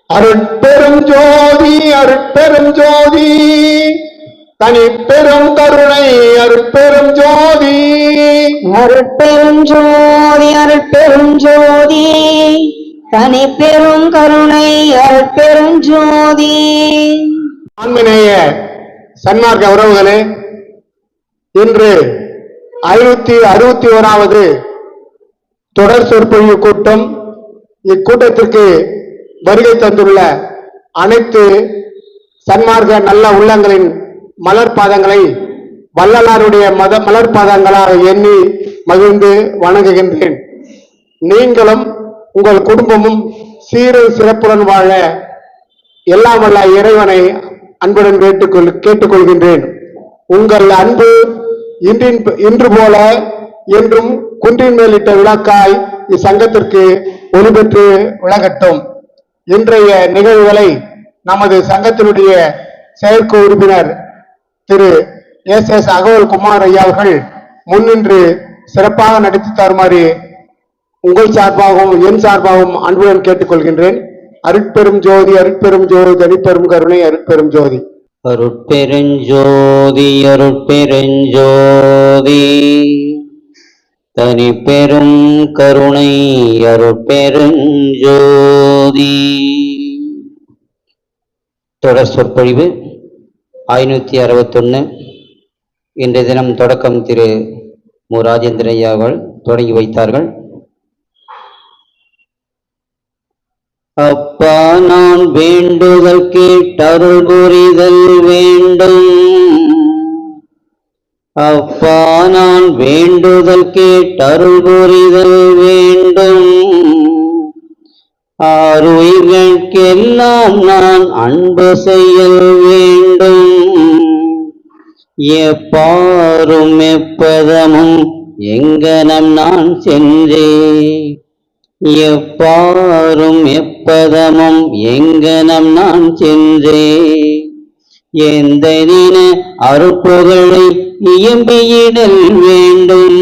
அருட்பெரும் ஜோதி அருட்பெரும் ஜோதி தனிப்பெரும் கருணை அருட்பெரும் ஜோதி அருட்பெரும் ஜோதி அருட்பெரும் ஜோதி தனிப்பெரும் கருணை அருட்பெரும் ஜோதி. ஆன்மநேய சன்மார்க்க உறவுகளே, இன்று 561வது தொடர் சொற்பொழிவு கூட்டம். இக்கூட்டத்திற்கு வருகை தந்துள்ள அனைத்து சன்மார்க்க நல்ல உள்ளங்களின் மலர் பாதங்களை வள்ளலாருடைய மலர் பாதங்களாக எண்ணி மகிழ்ந்து வணங்குகின்றேன். நீங்களும் உங்கள் குடும்பமும் சீரும் சிறப்புடன் வாழ எல்லாம் வல்ல இறைவனை அன்புடன் கேட்டுக்கொள்கின்றேன். உங்கள் அன்பு இன்று போல என்றும் குன்றின் மேலிட்ட விளக்காய் இச்சங்கத்திற்கு ஒளிபெற்று விளங்கட்டும். இன்றைய நிகழ்வுகளை நமது சங்கத்தினுடைய செயற்கை உறுப்பினர் திரு எஸ் அகவல் குமார் ஐயா அவர்கள் முன்னின்று சிறப்பாக நடித்து தருமாறு உங்கள் சார்பாகவும் என் சார்பாகவும் அன்புடன் கேட்டுக்கொள்கின்றேன். அருட்பெரும் ஜோதி அருட்பெரும் ஜோதி தனிப்பெரும் கருணை அருட்பெரும் ஜோதி. அருட்பெருஞ்சோதி அருட்பெருஞ்சோதி தனிப்பெரும் கருணை அருட்பெருஞ்சோதி. தொடர் சொற்பொழிவு 561. இன்றைய தினம் தொடக்கம் திரு மு. ராஜேந்திரன் ஐயா அவர்கள் தொடங்கி வைத்தார்கள். அப்பா நான் வேண்டுதல் கேட்டருள் புரிதல் வேண்டும். அப்பா நான் வேண்டுதல் கேட்டருள் புரிதல் வேண்டும். ஆறுயிர்கட்கெல்லாம் நான் அன்பு செய்யல் வேண்டும். எப்பாரும் எப்பதமும் எங்கனம் நான் சென்றே. எப்பாரும் எப்பதமும் எங்கனம் நான் சென்றே. எந்த தின அருட்புகழை இயம்பியிடல் வேண்டும்.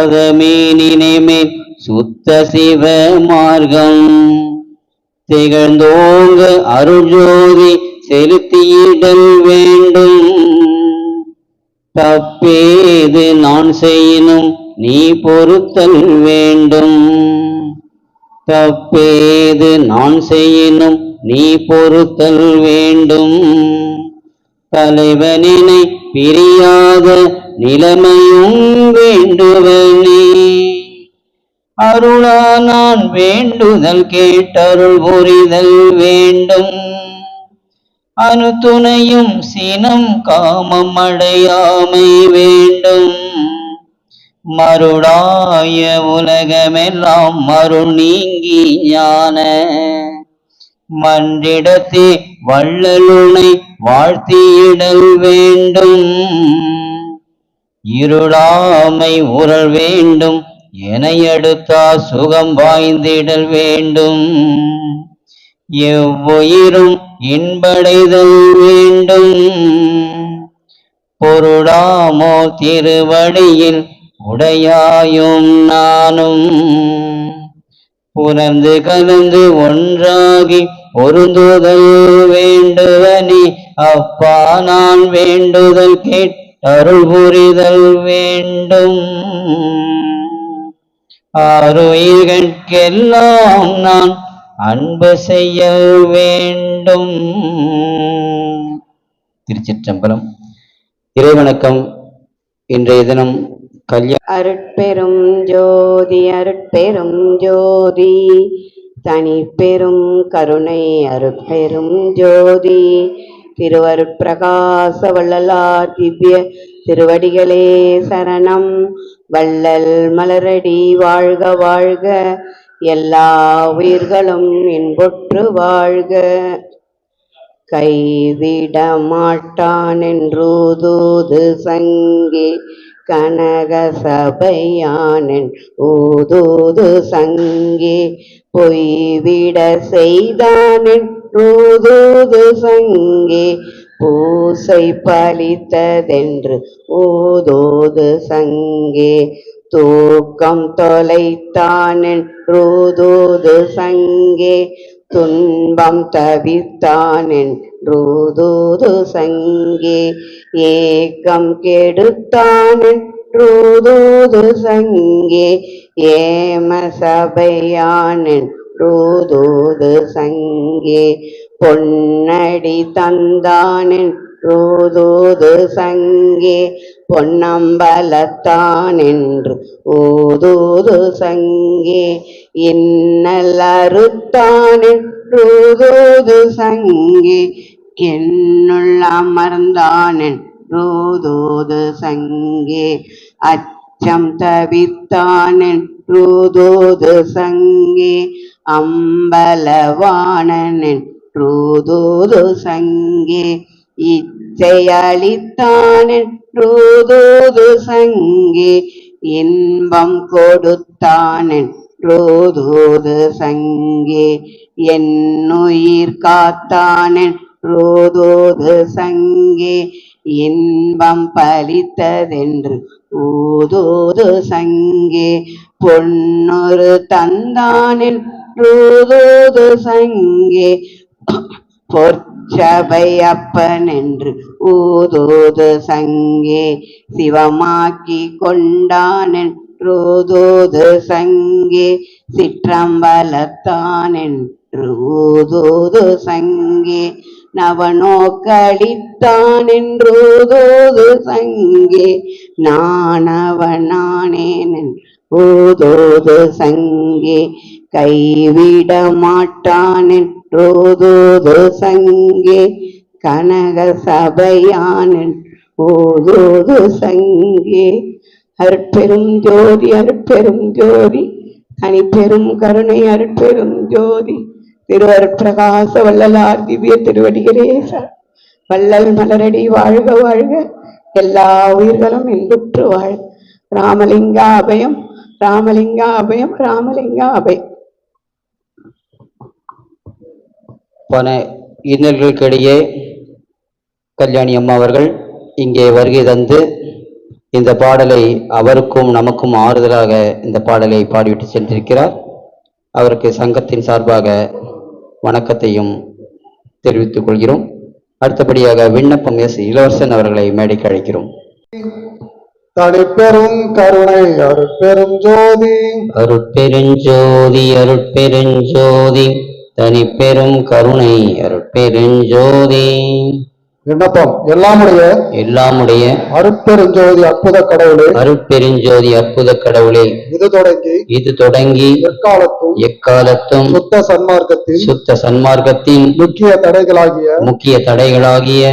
செப்பாதமேனினைமே சுத்த சிவ மார்க்கம் திகழ்ந்தோங்க அருள்ஜோதி செலுத்தியிடல் வேண்டும். தப்பேது நான் செய்யினும் நீ பொறுத்தல் வேண்டும். தப்பேது நான் செய்யினும் நீ பொறுத்தல் வேண்டும். தலைவனினை பிரியாத நிலைமையும் வேண்டுவனே. அருளா நான் வேண்டுதல் கேட்டருள் புரிதல் வேண்டும். அனுத்துணையும் சினம் காமம் அடையாமை வேண்டும். மருடாய உலகமெல்லாம் மருள் நீங்கி ஞான மன்றிடத்தே வள்ளலுனை வாழ்த்தியிடல் வேண்டும். இருளாமை உறல் வேண்டும் என எடுத்தா சுகம் வாய்ந்திடல் வேண்டும். எவ்வுயிரும் இன்படைதல் வேண்டும். பொருளாமோ திருவடியில் உடையாயும் நானும் புலர்ந்து கலந்து ஒன்றாகி பொருந்துதல் வேண்டுவனி. அப்பா நான் வேண்டுதல் கேட்டருள் புரிதல் வேண்டும். ஆறுயிர்கட்கெல்லாம் நான் அன்பு செய்ய வேண்டும். திருச்சிற்றம்பலம். இறைவணக்கம். இன்றைய தினம் அருட்பெரும் ஜோதி அருட்பெரும் ஜோதி தனிப்பெரும் கருணை அருட்பெரும் ஜோதி. திருவருட்பிரகாச வள்ளலார் திவ்ய திருவடிகளே சரணம். வள்ளல் மலரடி வாழ்க வாழ்க. எல்லா உயிர்களும் இன்புற்று வாழ்க. கைவிட மாட்டான் என்றூதூது சங்கே கனக சபையானன் ஊதூது சங்கே. பொய்விட செய்தான் என்றூதூது சங்கே பூசை பலித்ததென்று ஊதூது சங்கே, தூக்கம் தொலைத்தானென்றூதூது சங்கே, துன்பம் தவிர்த்தானென்றூதூது சங்கே, ஏக்கம் கெடுத்தானென்றூதூது சங்கே, ஏம சபையானென்றூதூது சங்கே, பொன்னடி தந்தானென்றூதூது சங்கே, பொன்னம்பலத்தானென்று ஊதூது சங்கே, இன்னல் அறுத்தானென்றூதூது சங்கே, என்னுள் அமர்ந்தானென்றூதூது சங்கே, அச்சம் தவிர்த்தானென்றூதூது சங்கே, அம்பலவாணனென்றூதூது சங்கே, இச்சை அளித்தானென்றூதூது சங்கே, இன்பம் கொடுத்தானென்றூதூது சங்கே, என்னுயிர் காத்தானென்றூதூது சங்கே, இன்பம் பலித்ததென்று ஊதூது சங்கே, பொன்னொரு தந்தானென்றூதூது சங்கே, பொற்சபை அப்பனென்று ஊதூது சங்கே, சிவமாக்கி கொண்டானென்றூதூது சங்கே, சிற்றம்பலத்தானென்று ஊதூது சங்கே, நவநோக்கடித்தானென்றூதூது சங்கே, நானவனானேன் ஊதூது சங்கே, கைவிட மாட்டானென்றூதூது சங்கே, கனக சபையானென் ஊதூது சங்கே, அருட்பெரும் ஜோதி அருட்பெரும் ஜோதி தனிப்பெரும் கருணை அருட்பெரும் ஜோதி திருவருட்பிரகாச வள்ளலார் திவ்ய திருவடிகளே வள்ளல் மலரடி வாழ்க வாழ்க, எல்லா உயிர்களும் இன்புற்று வாழ்க. ராமலிங்க அபயம் ராமலிங்க அபயம் ராமலிங்க அபயம். பல இன்னல்களுக்கிடையே கல்யாணி அம்மா அவர்கள் இங்கே வருகை தந்து இந்த பாடலை அவருக்கும் நமக்கும் ஆறுதலாக இந்த பாடலை பாடிவிட்டு சென்றிருக்கிறார். அவருக்கு சங்கத்தின் சார்பாக வணக்கத்தையும் தெரிவித்துக் கொள்கிறோம். அடுத்தபடியாக விண்ணப்பம் எஸ் இளவரசன் அவர்களை மேடைக்கு அழைக்கிறோம். தனிப்பெரும் கருணை அருட்பெரும் ஜோதி, அருட்பெருஞ்சோதி அருட்பெருஞ்சோதி தனிப்பெரும் கருணை அருட்பெருஞ்சோதி. விண்ணப்பம் எல்லாமுடைய அருட்பெருஞ்சோதி அற்புத கடவுளே, அருட்பெருஞ்சோதி அற்புத கடவுளே, இது தொடங்கி எக்காலத்தும் சுத்த சன்மார்க்கத்தின் முக்கிய தடைகளாகிய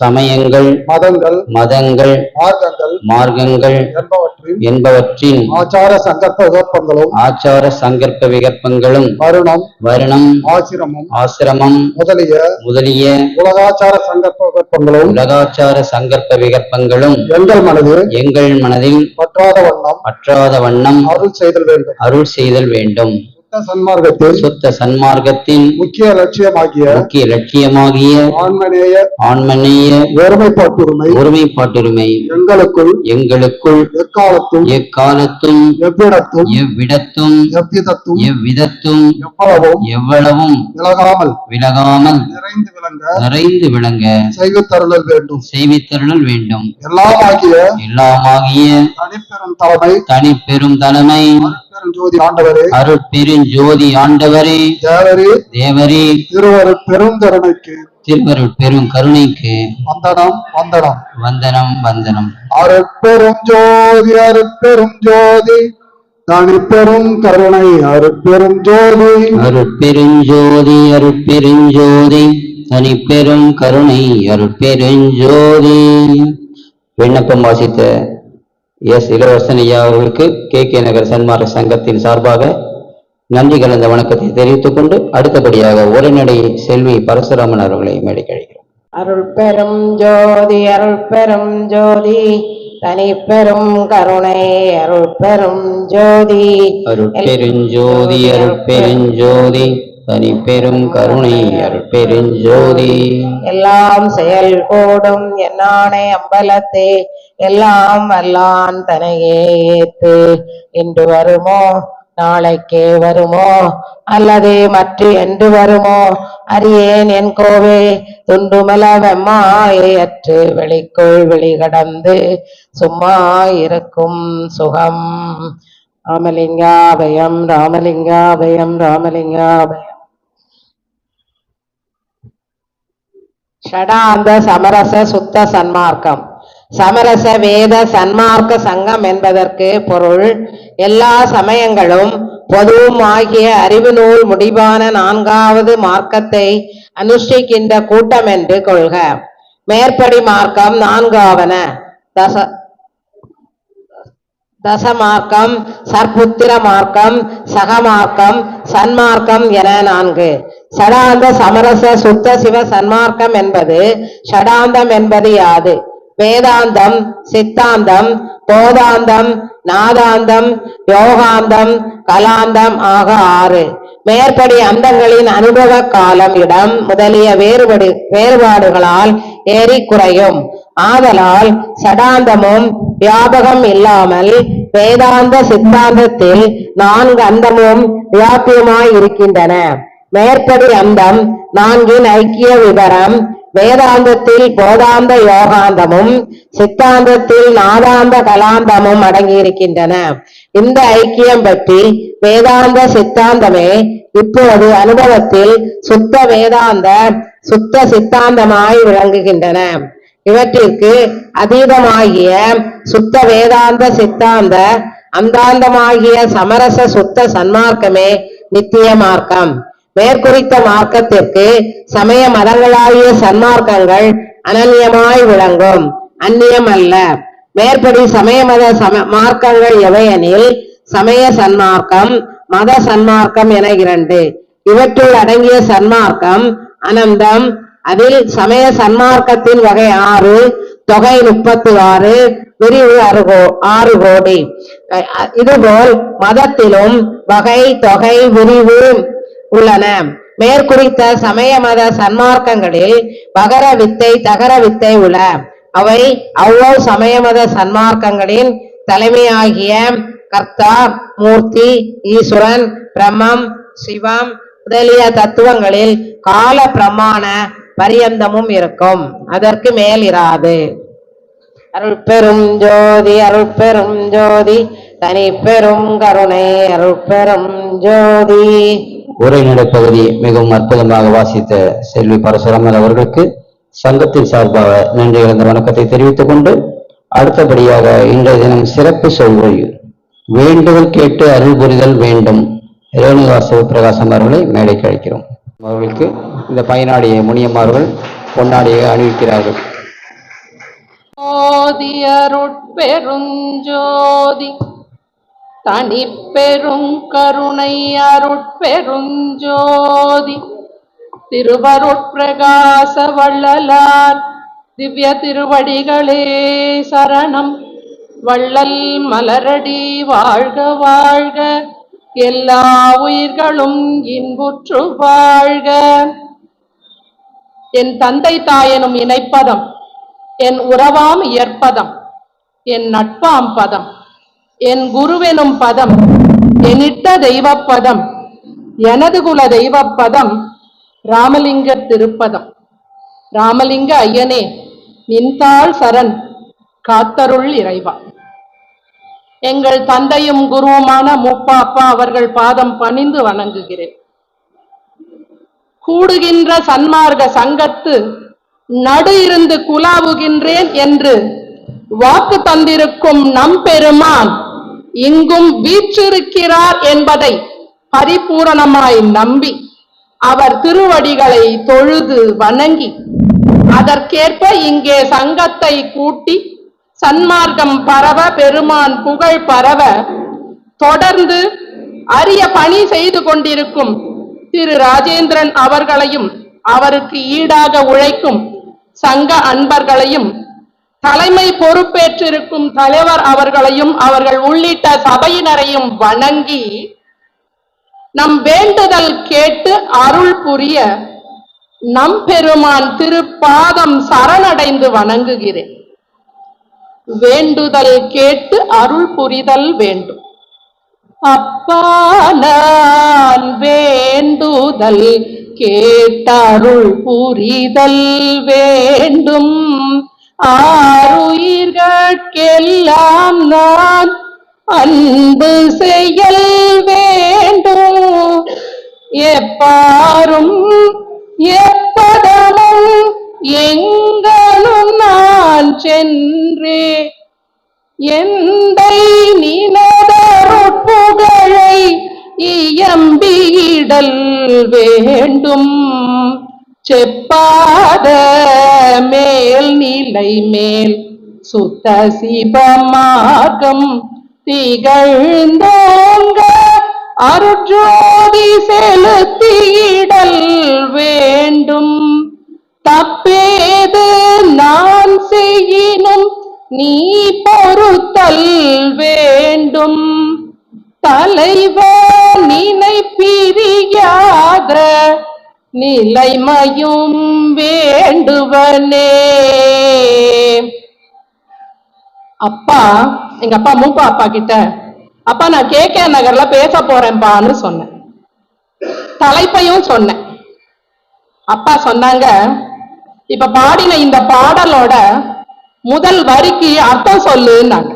சமயங்கள் மதங்கள் மார்க்கங்கள் என்பவற்றின் ஆச்சார சங்கற்ப விகற்பங்களும் வருணம் ஆசிரமம் முதலிய உலகாச்சார சங்கற்ப விகற்பங்களும் எங்கள் மனதில் பற்றாத வண்ணம் அருள் செய்தல் வேண்டும். சுத்த சன்மார்க்கத்தின் முக்கிய லட்சியமாகிய ஆன்மநேய ஒருமைப்பாட்டுரிமை எங்களுக்குள் எக்காலத்தும் எவ்விடத்தும் எவ்விதத்தும் எவ்வளவும் விலகாமல் நிறைந்து விளங்க செய்வித்தருளல் வேண்டும். எல்லாமாகிய தனிப்பெரும் தலைமை அருட்பெருஞ்சோதி ஆண்டவரே, தேவரே, திருவருட்பெரும் கருணைக்கு வந்தனம். அருட்பெரும் ஜோதி தனிப்பெரும் கருணை அருட்பெருஞ்சோதி தனிப்பெரும் கருணை அருட்பெருஞ்சோதி. விண்ணப்பம் வாசித்த எஸ் இளவரசன் ஐயா அவர்களுக்கு கே நகர் சன்மார்க்க சங்கத்தின் சார்பாக நன்றி கலந்த வணக்கத்தை தெரிவித்துக் கொண்டு அடுத்தபடியாக உரைநடை செல்வி பரசுராமன் அவர்களை மேடைக்கு அழைக்கிறோம். அருட்பெரும் ஜோதி தனிப்பெரும் கருணை அருட்பெரும் ஜோதி தனி பெரும் கருணை அருட்பெருஞ்சோதி. எல்லாம் செயல் கூடும் என்னானே அம்பலத்தே எல்லாம் வல்லான் தனையே ஏத்து. இன்று வருமோ நாளைக்கே வருமோ அல்லது மற்ற என்று வருமோ அறியேன் என் கோவே. துண்டுமல வெம்மாயற்று வெளிக்குள் வெளிகடந்து சும்மா இருக்கும் சுகம். ராமலிங்காபயம் ராமலிங்காபயம் ராமலிங்காபயம். ஷடாந்த சமரச சுத்த சன்மார்க்கம். சமரச வேத சன்மார்க்க சங்கம் என்பதற்கு பொருள் எல்லா சமயங்களும் பொதுவும் ஆகிய அறிவு நூல் முடிவான நான்காவது மார்க்கத்தை அனுஷ்டிக்கின்ற கூட்டம் என்று கொள்க. மேற்படி மார்க்கம் நான்காவன தசமார்க்கம், சற்புத்திர மார்க்கம், சகமார்க்கம், சன்மார்க்கம் என 4. ஷடாந்த சமரச சுத்த சிவ சன்மார்க்கம் என்பது ஷடாந்தம் என்பது யாது? வேதாந்தம், சித்தாந்தம், போதாந்தம், நாதாந்தம், யோகாந்தம், கலாந்தம் ஆக 6. மேற்படி அந்தங்களின் அனுபவ காலம், இடம் முதலிய வேறுபாடுகளால் ஏறி குறையும். ஆதலால் சடாந்தமும் வியாபகம் இல்லாமல் வேதாந்த சித்தாந்தத்தில் 4 அந்தமும் வியாபியமாய் இருக்கின்றன. மேற்படி அந்தம் 4 ஐக்கிய விவரம் வேதாந்தத்தில் போதாந்த யோகாந்தமும் சித்தாந்தத்தில் நாதாந்த கலாந்தமும் அடங்கியிருக்கின்றன. இந்த ஐக்கியம் பற்றி வேதாந்த சித்தாந்தமே இப்போது அனுபவத்தில் சுத்த வேதாந்த சுத்த சித்தாந்தமாய் விளங்குகின்றன. இவற்றிற்கு அதீதமாகிய சுத்த வேதாந்த சித்தாந்த அந்தாந்தமாகிய சமரச சுத்த சன்மார்க்கமே நித்திய மார்க்கம். மேற்குறித்த மார்க்கத்திற்கு சமய மதங்களாகிய சன்மார்க்கங்கள் அனன்யமாய் விளங்கும், அந்நியம் அல்ல. மேற்படி சமய மத மார்க்கங்கள் எவையெனில் சமய சன்மார்க்கம், மத சன்மார்க்கம் என 2. இவற்றுள் அடங்கிய சன்மார்க்கம் அனந்தம். அதில் சமய சன்மார்க்கத்தின் வகை 6, தொகை 36, விரிவு 6 கோடி. இதுபோல் மதத்திலும் வகை, தொகை, விரிவு உள்ளன. மேற்குறித்த சமய மத சன்மார்க்கங்களில் வகர வித்தை, தகர வித்தை உள்ள. அவை அவ்வளவு சமய மத சன்மார்க்கங்களின் தலைமையாகிய கர்த்தா, மூர்த்தி, ஈஸ்வரன், பிரம்மம், சிவம் முதலிய தத்துவங்களில் கால பிரமாண பரியந்தமும் இருக்கும், அதற்கு மேல் இராது. அருள் பெரும் ஜோதி அருள் பெரும் ஜோதி தனி பெரும் கருணை அருள் பெரும் ஜோதி. உரைநடை பகுதி மிகவும் அற்புதமாக வாசித்த செல்வி பரசுராமன் அவர்களுக்கு சங்கத்தின் சார்பாக நன்றி கலந்த வணக்கத்தை தெரிவித்துக் கொண்டு, அடுத்தபடியாக இன்றைய தினம் சிறப்பு சொல்வை வேண்டுதல் கேட்டு அருள் புரிதல் வேண்டும் ரேணுகா சிவபிரகாசம் அவர்களை மேடைக்கு அழைக்கிறோம். அவர்களுக்கு இந்த பயனாடியை முனியம்மார்கள் பொன்னாடியை அணிவிக்கிறார்கள். ஜோதி அருட்பெருஞ்சோதி தனி பெரும் கருணை அருட்பெருஞ்சோதி திருவருட்பிரகாச வள்ளலார் திவ்ய திருவடிகளே சரணம். வள்ளல் மலரடி வாழ்க வாழ்க, எல்லா உயிர்களும் இன்புற்று வாழ்க. என் தந்தை தாயனும் இணைப்பதம், என் உறவாம் இயற்பதம், என் நட்பாம் பதம், என் குருவெனும் பதம், எனிட்ட தெய்வப்பதம், எனது குல தெய்வப்பதம் ராமலிங்க திருப்பதம். ராமலிங்க ஐயனே நின்றாள் சரண் காத்தருள் இறைவா. எங்கள் தந்தையும் குருவுமான முப்பாப்பா அவர்கள் பாதம் பணிந்து வணங்குகிறேன். கூடுகின்ற சன்மார்க்க சங்கத்து நடு இருந்து குலாவுகின்றேன் என்று வாக்கு தந்திருக்கும் நம் பெருமான் இங்கும் வீற்றிருக்கிறார் என்பதை பரிபூரணமாய் நம்பி அவர் திருவடிகளை தொழுது வணங்கி அதற்கேற்ப இங்கே சங்கத்தை கூட்டி சன்மார்க்கம் பரவ பெருமான் புகழ் பரவ தொடர்ந்து அரிய பணி செய்து கொண்டிருக்கும் திரு ராஜேந்திரன் அவர்களையும் அவருக்கு ஈடாக உழைக்கும் சங்க அன்பர்களையும் தலைமை பொறுப்பேற்றிருக்கும் தலைவர் அவர்களையும் அவர்கள் உள்ளிட்ட சபையினரையும் வணங்கி நம் வேண்டுதல் கேட்டு அருள் புரிய நம் பெருமான் திருப்பாதம் சரணடைந்து வணங்குகிறேன். வேண்டுதல் கேட்டு அருள் புரிதல் வேண்டும். அப்பா நான் வேண்டுதல் கேட்டருள் புரிதல் வேண்டும். ஆருயிர்கட்கெல்லாம் நான் அன்பு செயல் வேண்டும். எப்பாரும் எப்பதமும் எங்கனும் நான் சென்றே எந்தை நினதருட்புகழை இயம்பிடல் வேண்டும். செப்பாத மேல் நிலை மேல் சுத்த சிவமார்க்கம் திகழ்ந்தோங்க அருட்ஜோதி செலுத்திடல் வேண்டும். தப்பேது நான் செய்யினும் நீ பொறுத்தல் வேண்டும். தலைவர் நினை பிரியாத நிலைமையும் வேண்டுவனே. அப்பா, எங்க அப்பா மூப்பா அப்பா கிட்ட, அப்பா நான் KK நகர்ல பேச போறேன்பான்னு சொன்னேன். தலைப்பையும் சொன்னேன். அப்பா சொன்னாங்க, இப்ப பாடின இந்த பாடலோட முதல் வரிக்கு அர்த்தம் சொல்லுன்னாங்க.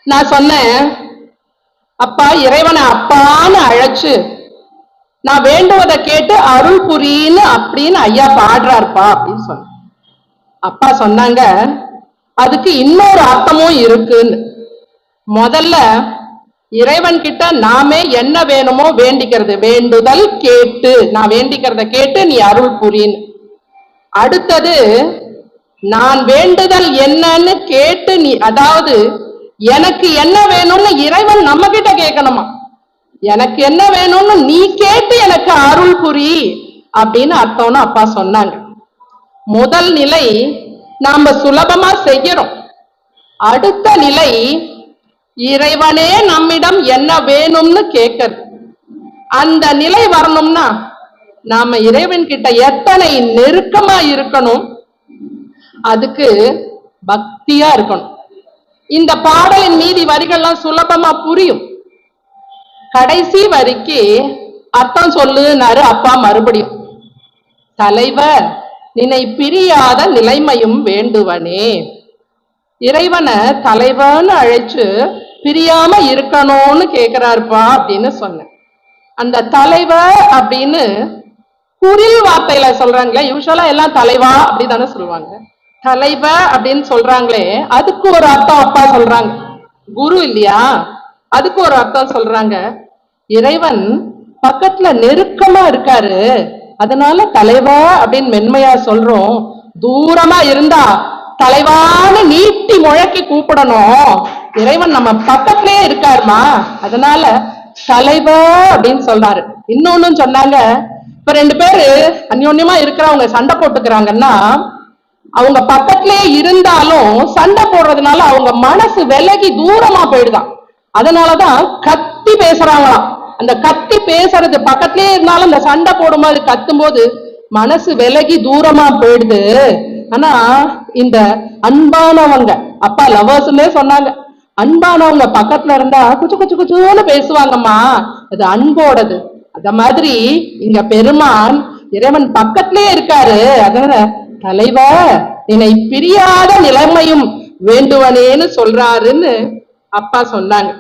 நான் சொன்னேன், அப்பா இறைவனை அப்பான்னு அழைச்சு நான் வேண்டுவதை கேட்டு அருள் புரின்னு அப்படின்னு ஐயா பாடுறாருப்பா அப்படின்னு சொன்னேன். அப்பா சொன்னாங்க, அதுக்கு இன்னொரு அர்த்தமும் இருக்குன்னு. முதல்ல இறைவன் கிட்ட நாமே என்ன வேணுமோ வேண்டிக்கிறது, வேண்டுதல் கேட்டு, நான் வேண்டிக்கிறத கேட்டு நீ அருள் புரின்னு. அடுத்தது நான் வேண்டுதல் என்னன்னு கேட்டு நீ, அதாவது எனக்கு என்ன வேணும்னு இறைவன் நம்ம கிட்ட கேட்கணுமா, எனக்கு என்ன வேணும்னு நீ கேட்டு எனக்கு அருள் புரி அப்படின்னு அர்த்தம்னு அப்பா சொன்னாங்க. முதல் நிலை நாம சுலபமா செய்யறோம். அடுத்த நிலை இறைவனே நம்மிடம் என்ன வேணும்னு கேட்கறது. அந்த நிலை வரணும்னா நாம இறைவன் கிட்ட எத்தனை நெருக்கமா இருக்கணும், அதுக்கு பக்தியா இருக்கணும். இந்த பாடலின் மீதி வரிகள்லாம் சுலபமா புரியும். கடைசி வரிக்கு அர்த்தம் சொல்லுனாரு அப்பா மறுபடியும். தலைவர் நினை பிரியாத நிலைமையும் வேண்டுவனே. இறைவனை தலைவன்னு அழைச்சு பிரியாம இருக்கணும்னு கேட்கிறாருப்பா அப்படின்னு சொன்னேன். அந்த தலைவர் அப்படின்னு குறில் வார்த்தையில சொல்றாங்களே, யூஸ்வலா எல்லாம் தலைவா அப்படிதானே சொல்லுவாங்க. தலைவர் அப்படின்னு சொல்றாங்களே, அதுக்கு ஒரு அர்த்தம் அப்பா சொல்றாங்க. குரு இல்லையா, அதுக்கு ஒரு அர்த்தம் சொல்றாங்க. இறைவன் பக்கத்துல நெருக்கமா இருக்காரு, அதனால தலைவா அப்படின்னு மென்மையா சொல்றோம். தூரமா இருந்தா தலைவான்னு நீட்டி முழக்கி கூப்பிடணும். இறைவன் நம்ம பக்கத்திலே இருக்காருமா, அதனால தலைவா அப்படின்னு சொல்றாரு. இன்னொன்னு சொன்னாங்க, இப்ப ரெண்டு பேரு அந்யோன்யமா இருக்கிறவங்க சண்டை போட்டுக்கிறாங்கன்னா, அவங்க பக்கத்திலே இருந்தாலும் சண்டை போடுறதுனால அவங்க மனசு விலகி தூரமா போயிடுதான். அதனாலதான் கத்தி பேசுறாங்களாம். அந்த கத்தி பேசுறது பக்கத்திலே இருந்தாலும் அந்த சண்டை போடும்போது கத்தும் போது மனசு விலகி தூரமா போயிடுது. ஆனா இந்த அன்பானவங்க, அப்பா லவர்ஸ்னே சொன்னாங்க, அன்பானவங்க பக்கத்துல இருந்தா குச்சு குச்சு குச்சுன்னு பேசுவாங்கம்மா, அது அன்போடது. அத மாதிரி இங்க பெருமான் இறைவன் பக்கத்திலே இருக்காரு, அதனால தலைவா நினை பிரியாத நிலைமையும் வேண்டுவனேன்னு சொல்றாருன்னு அப்பா சொன்னாங்க.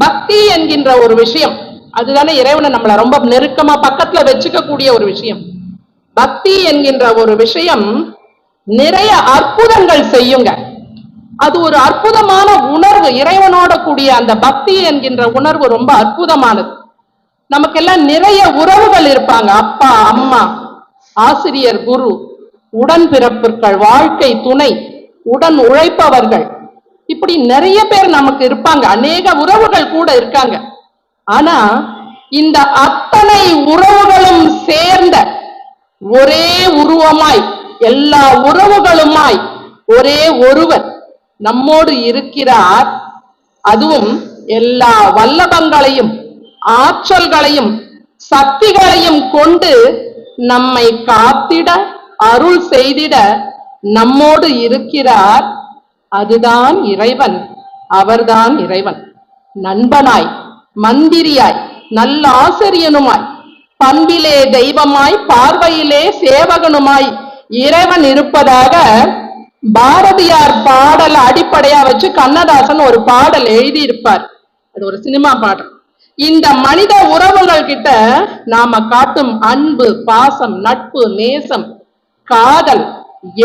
பக்தி என்கின்ற ஒரு விஷயம், அதுதானே இறைவனை நம்மள ரொம்ப நெருக்கமா பக்கத்துல வச்சுக்க கூடிய ஒரு விஷயம். பக்தி என்கின்ற ஒரு விஷயம் நிறைய அற்புதங்கள் செய்யுங்க. அது ஒரு அற்புதமான உணர்வு. இறைவனோட கூடிய அந்த பக்தி என்கின்ற உணர்வு ரொம்ப அற்புதமானது. நமக்கெல்லாம் நிறைய உறவுகள் இருப்பாங்க. அப்பா, அம்மா, ஆசிரியர், குரு, உடன்பிறப்புகள், வாழ்க்கை துணை, உடன் உழைப்பவர்கள், இப்படி நிறைய பேர் நமக்கு இருப்பாங்க. அநேக உறவுகள் கூட இருக்காங்க. ஆனா இந்த அத்தனை உறவுகளும் சேர்ந்த ஒரே உருவமாய், எல்லா உறவுகளுமாய் ஒரே ஒருவர் நம்மோடு இருக்கிறார். அதுவும் எல்லா வல்லபங்களையும் ஆற்றல்களையும் சக்திகளையும் கொண்டு நம்மை காத்திட அருள் செய்திட நம்மோடு இருக்கிறார். அதுதான் இறைவன். அவர்தான் இறைவன். நண்பனாய், மந்திரியாய், நல்ல ஆசிரியனுமாய், பண்பிலே தெய்வமாய், பார்வையிலே சேவகனுமாய் இறைவன் இருப்பதாக பாரதியார் பாடல் அடிப்படையா வச்சு கண்ணதாசன் ஒரு பாடல் எழுதி இருப்பார். அது ஒரு சினிமா பாடல். இந்த மனித உறவுகள் கிட்ட நாம காட்டும் அன்பு, பாசம், நட்பு, நேசம், காதல்,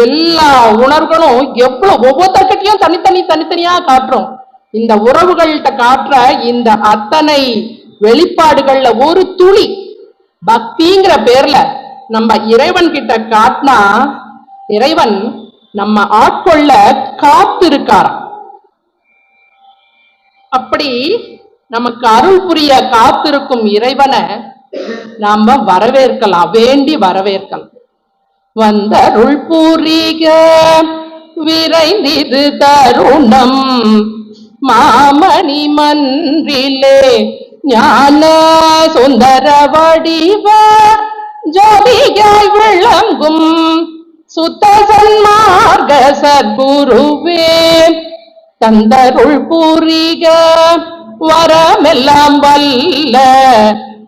எல்லா உணர்வுகளும் எவ்வளவு ஒவ்வொருத்தர்கிட்டையும் தனித்தனியா காட்டுறோம். இந்த உறவுகள்கிட்ட காட்டுற இந்த அத்தனை வெளிப்பாடுகள்ல ஒரு துளி பக்திங்கிற பேர்ல நம்ம இறைவன் கிட்ட காட்டினா இறைவன் நம்ம ஆட்கொள்ள காத்திருக்காராம். அப்படி நமக்கு அருள் புரிய காத்திருக்கும் இறைவனை நாம வரவேற்கலாம், வேண்டி வரவேற்கலாம். வந்தருள் புரிக விரைந்திது தருணம் மாமணி மன்றிலே ஞான சுந்தர வடிவ ஜோதியாய் விளங்கும் சுத்த சன்மார்க்க சத்குருவே தந்தருள் புரிக வரமெல்லாம் வல்ல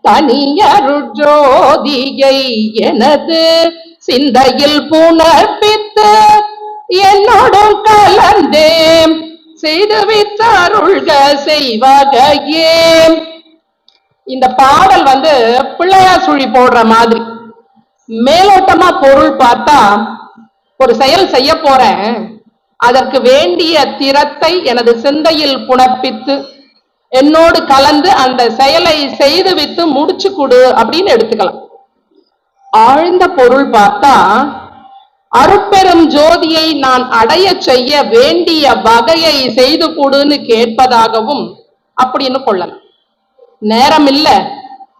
தனியருள் ஜோதியை எனது சிந்தையில் புணர்ப்பித்து என்னோடும் கலந்தே செய்து வித்தருள்க செய்வகையே. இந்த பாடல் பிள்ளையார் சுழி போடுற மாதிரி. மேலோட்டமா பொருள் பார்த்தா, ஒரு செயல் செய்ய போறேன், அதற்கு வேண்டிய திறத்தை எனது சிந்தையில் புணர்ப்பித்து என்னோடு கலந்து அந்த செயலை செய்து வித்து முடிச்சு கொடு அப்படின்னு எடுத்துக்கலாம். ஆழ்ந்த பொருள் பார்த்தா, அருட்பெரும் ஜோதியை நான் அடைய செய்ய வேண்டிய வகையை செய்து கொடுன்னு கேட்பதாகவும் அப்படின்னு கொள்ளலாம். நேரம் இல்ல,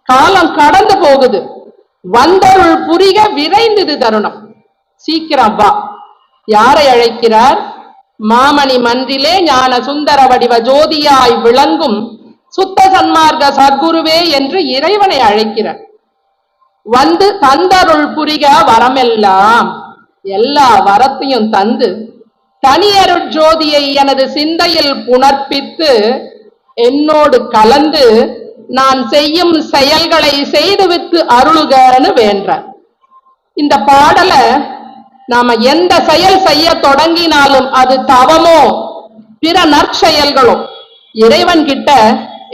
காலம் கடந்து போகுது, வந்தருள் புரிக விரைந்தது தருணம், சீக்கிரம் வா. யாரை அழைக்கிறார்? மாமணி மன்றிலே ஞான சுந்தர வடிவ ஜோதியாய் விளங்கும் சுத்த சன்மார்க்க சத்குருவே என்று இறைவனை அழைக்கிறார். வந்து தந்தருள் புரிக வரமெல்லாம், எல்லா வரத்தையும் தந்து தனியருள் ஜோதியை எனது சிந்தையில் புணர்ப்பித்து என்னோடு கலந்து நான் செய்யும் செயல்களை செய்துவிட்டு அருளுகன்னு வேண்டார். இந்த பாடலை நாம எந்த செயல் செய்ய தொடங்கினாலும் அது தவமோ பிற நற்செயல்களோ இறைவன் கிட்ட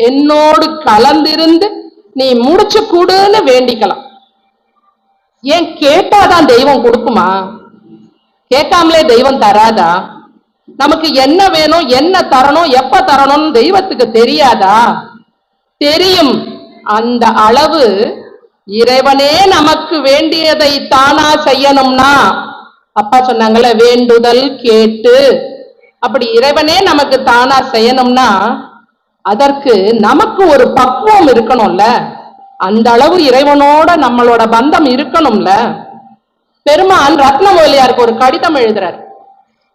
என்னோடு கலந்திருந்து நீ முடிச்சு கூடுன்னு வேண்டிக்கலாம். ஏன் கேட்டாதான் தெய்வம் கொடுக்குமா? கேட்காமலே தெய்வம் தராதா? நமக்கு என்ன வேணும், என்ன தரணும், எப்ப தரணும்னு தெய்வத்துக்கு தெரியாதா? தெரியும். அந்த அளவு இறைவனே நமக்கு வேண்டியதை தானா செய்யணும்னா, அப்பா சொன்னாங்களே வேண்டுதல் கேட்டு, அப்படி இறைவனே நமக்கு தானா செய்யணும்னா அதற்கு நமக்கு ஒரு பக்குவம் இருக்கணும்ல. அந்த அளவு இறைவனோட நம்மளோட பந்தம் இருக்கணும்ல. பெருமான் ரத்னமொழியாருக்கு ஒரு கடிதம் எழுதுறாரு.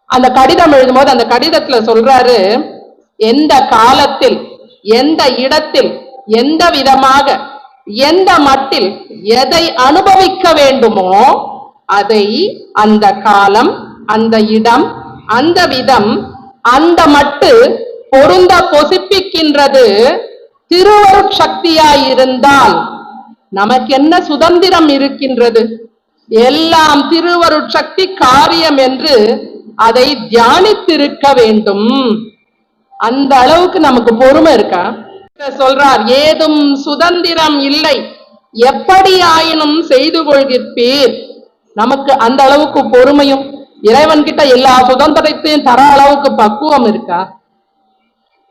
அந்த கடிதம் எழுதும் போது அந்த கடிதத்துல சொல்றாரு, எந்த காலத்தில், எந்த இடத்தில், எந்த விதமாக, எந்த மட்டில் எதை அனுபவிக்க வேண்டுமோ அதை அந்த காலம், அந்த இடம், அந்த விதம், அந்த மட்டு பொருந்த பொசிப்பிக்கின்றது திருவருட்சக்தியாயிருந்தால் நமக்கு என்ன சுதந்திரம் இருக்கின்றது? எல்லாம் திருவருட்சக்தி காரியம் என்று அதை தியானித்திருக்க வேண்டும். அந்த அளவுக்கு நமக்கு பொறுமை இருக்கா? சொல்றார், ஏதும் சுதந்திரம் இல்லை, எப்படி ஆயினும் செய்து கொள்கிறீர். நமக்கு அந்த அளவுக்கு பொறுமையும் இறைவன் கிட்ட எல்லா சுதந்திரத்தையும் தர அளவுக்கு பக்குவம் இருக்கா?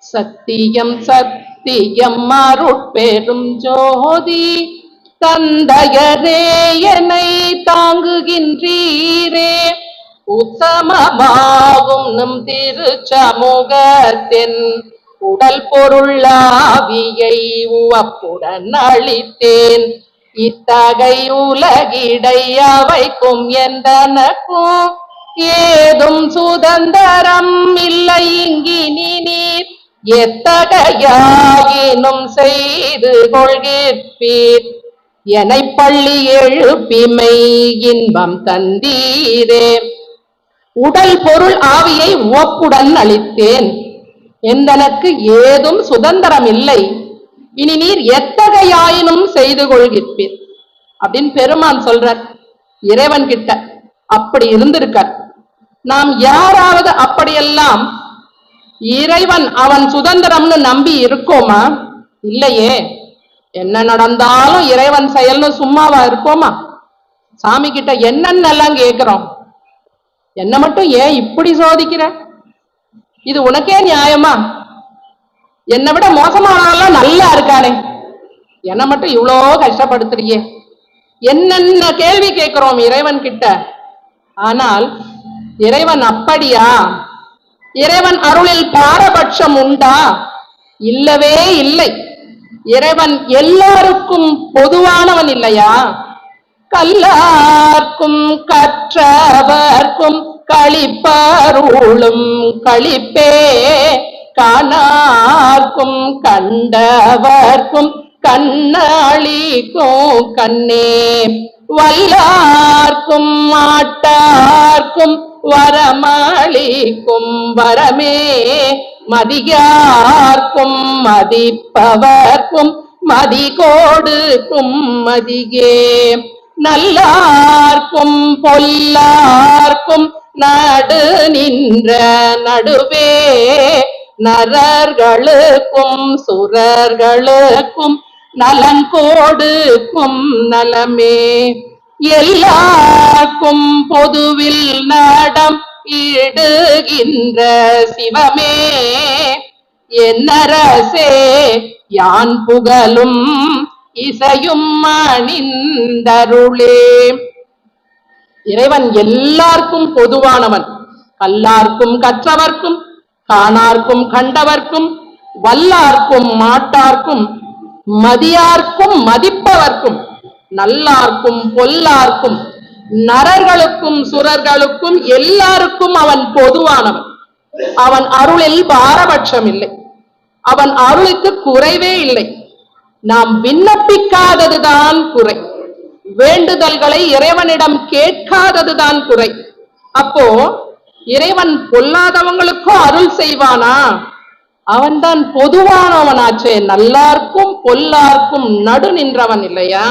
சத்தியம் சத்தியம் அருட்பெரும் ஜோதி தந்தையரே என்னை தாங்குகின்றீரே, உத்தமமாகும் நம் திருச்சமூகத்தின் உடல் பொருளாவியை உவப்புடன் அளித்தேன். இத்தகை உலகிடை அவைக்கும் எந்தனக்கும் ஏதும் சுதந்திரம் இல்லை இங்கினி நீர் எத்தகையாயினும் செய்து கொள்கிறீர் எனை பள்ளி எழுப்பிமை இன்பம் தந்தீரே. உடல் பொருள் ஆவியை உவப்புடன் அளித்தேன், எந்தனக்கு ஏதும் சுதந்திரம் இல்லை, இனி நீர் எத்தகையாயினும் செய்து கொள்கிறீர் அப்படின்னு பெருமான் சொல்றார் இறைவன் கிட்ட. அப்படி இருந்திருக்கார். நாம் யாராவது அப்படியெல்லாம் இறைவன் அவன் சுதந்திரம்னு நம்பி இருக்கோமா? இல்லையே. என்ன நடந்தாலும் இறைவன் செயல்னு சும்மாவா இருக்கோமா? சாமி கிட்ட என்னென்னலாம் கேட்கிறோம். என்ன மட்டும் ஏன் இப்படி சோதிக்கிற? இது உனக்கே நியாயமா? என்னை விட மோசமானவெல்லாம் நல்லா இருக்கானே, என்ன மட்டும் இவ்வளோ கஷ்டப்படுத்துறியே. என்னென்ன கேள்வி கேட்கிறோம் இறைவன் கிட்ட. ஆனால் இறைவன் அப்படியா? இறைவன் அருளில் பாரபட்சம் உண்டா? இல்லவே இல்லை. இறைவன் எல்லாருக்கும் பொதுவானவன் இல்லையா? கல்லார்க்கும் கற்றவர்க்கும் களிப்பருளும் களிப்பே, காணார்க்கும் கண்டவர்க்கும் கண்ணளிக்கும் கண்ணே, வல்லார்க்கும் மாட்டார்க்கும் வரமளிக்கும் வரமே, மதியார்க்கும் மதிப்பவர்க்கும் மதி கொடுக்கும் மதியே, நல்லார்க்கும் பொல்லார்க்கும் நடு நின்ற நடுவே, நரர்களுக்கும் சுரர்களுக்கும் நலங்கோடுக்கும் நலமே, எல்லாருக்கும் பொதுவில் நடம் இடுகின்ற சிவமே, என்னரசே யான் புகழும் இசையும் அணிந்தருளே. இறைவன் எல்லாருக்கும் பொதுவானவன். கல்லார்க்கும் கற்றவர்க்கும் காணார்க்கும் கண்டவர்க்கும் வல்லார்க்கும் மாட்டார்க்கும் மதியார்க்கும் மதிப்பவர்க்கும் நல்லார்க்கும் பொல்லார்க்கும் நரர்களுக்கும் சுரர்களுக்கும் எல்லாருக்கும் அவன் பொதுவானவன். அவன் அருளில் பாரபட்சம் இல்லை. அவன் அருளுக்கு குறைவே இல்லை. நாம் விண்ணப்பிக்காததுதான் குறை. வேண்டுதல்களை இறைவனிடம் கேட்காததுதான் குறை. அப்போ இறைவன் பொல்லாதவங்களுக்கும் அருள் செய்வானா? அவன்தான் பொதுவானவனாச்சே. நல்லார்க்கும் பொல்லார்க்கும் நடு நின்றவன் இல்லையா?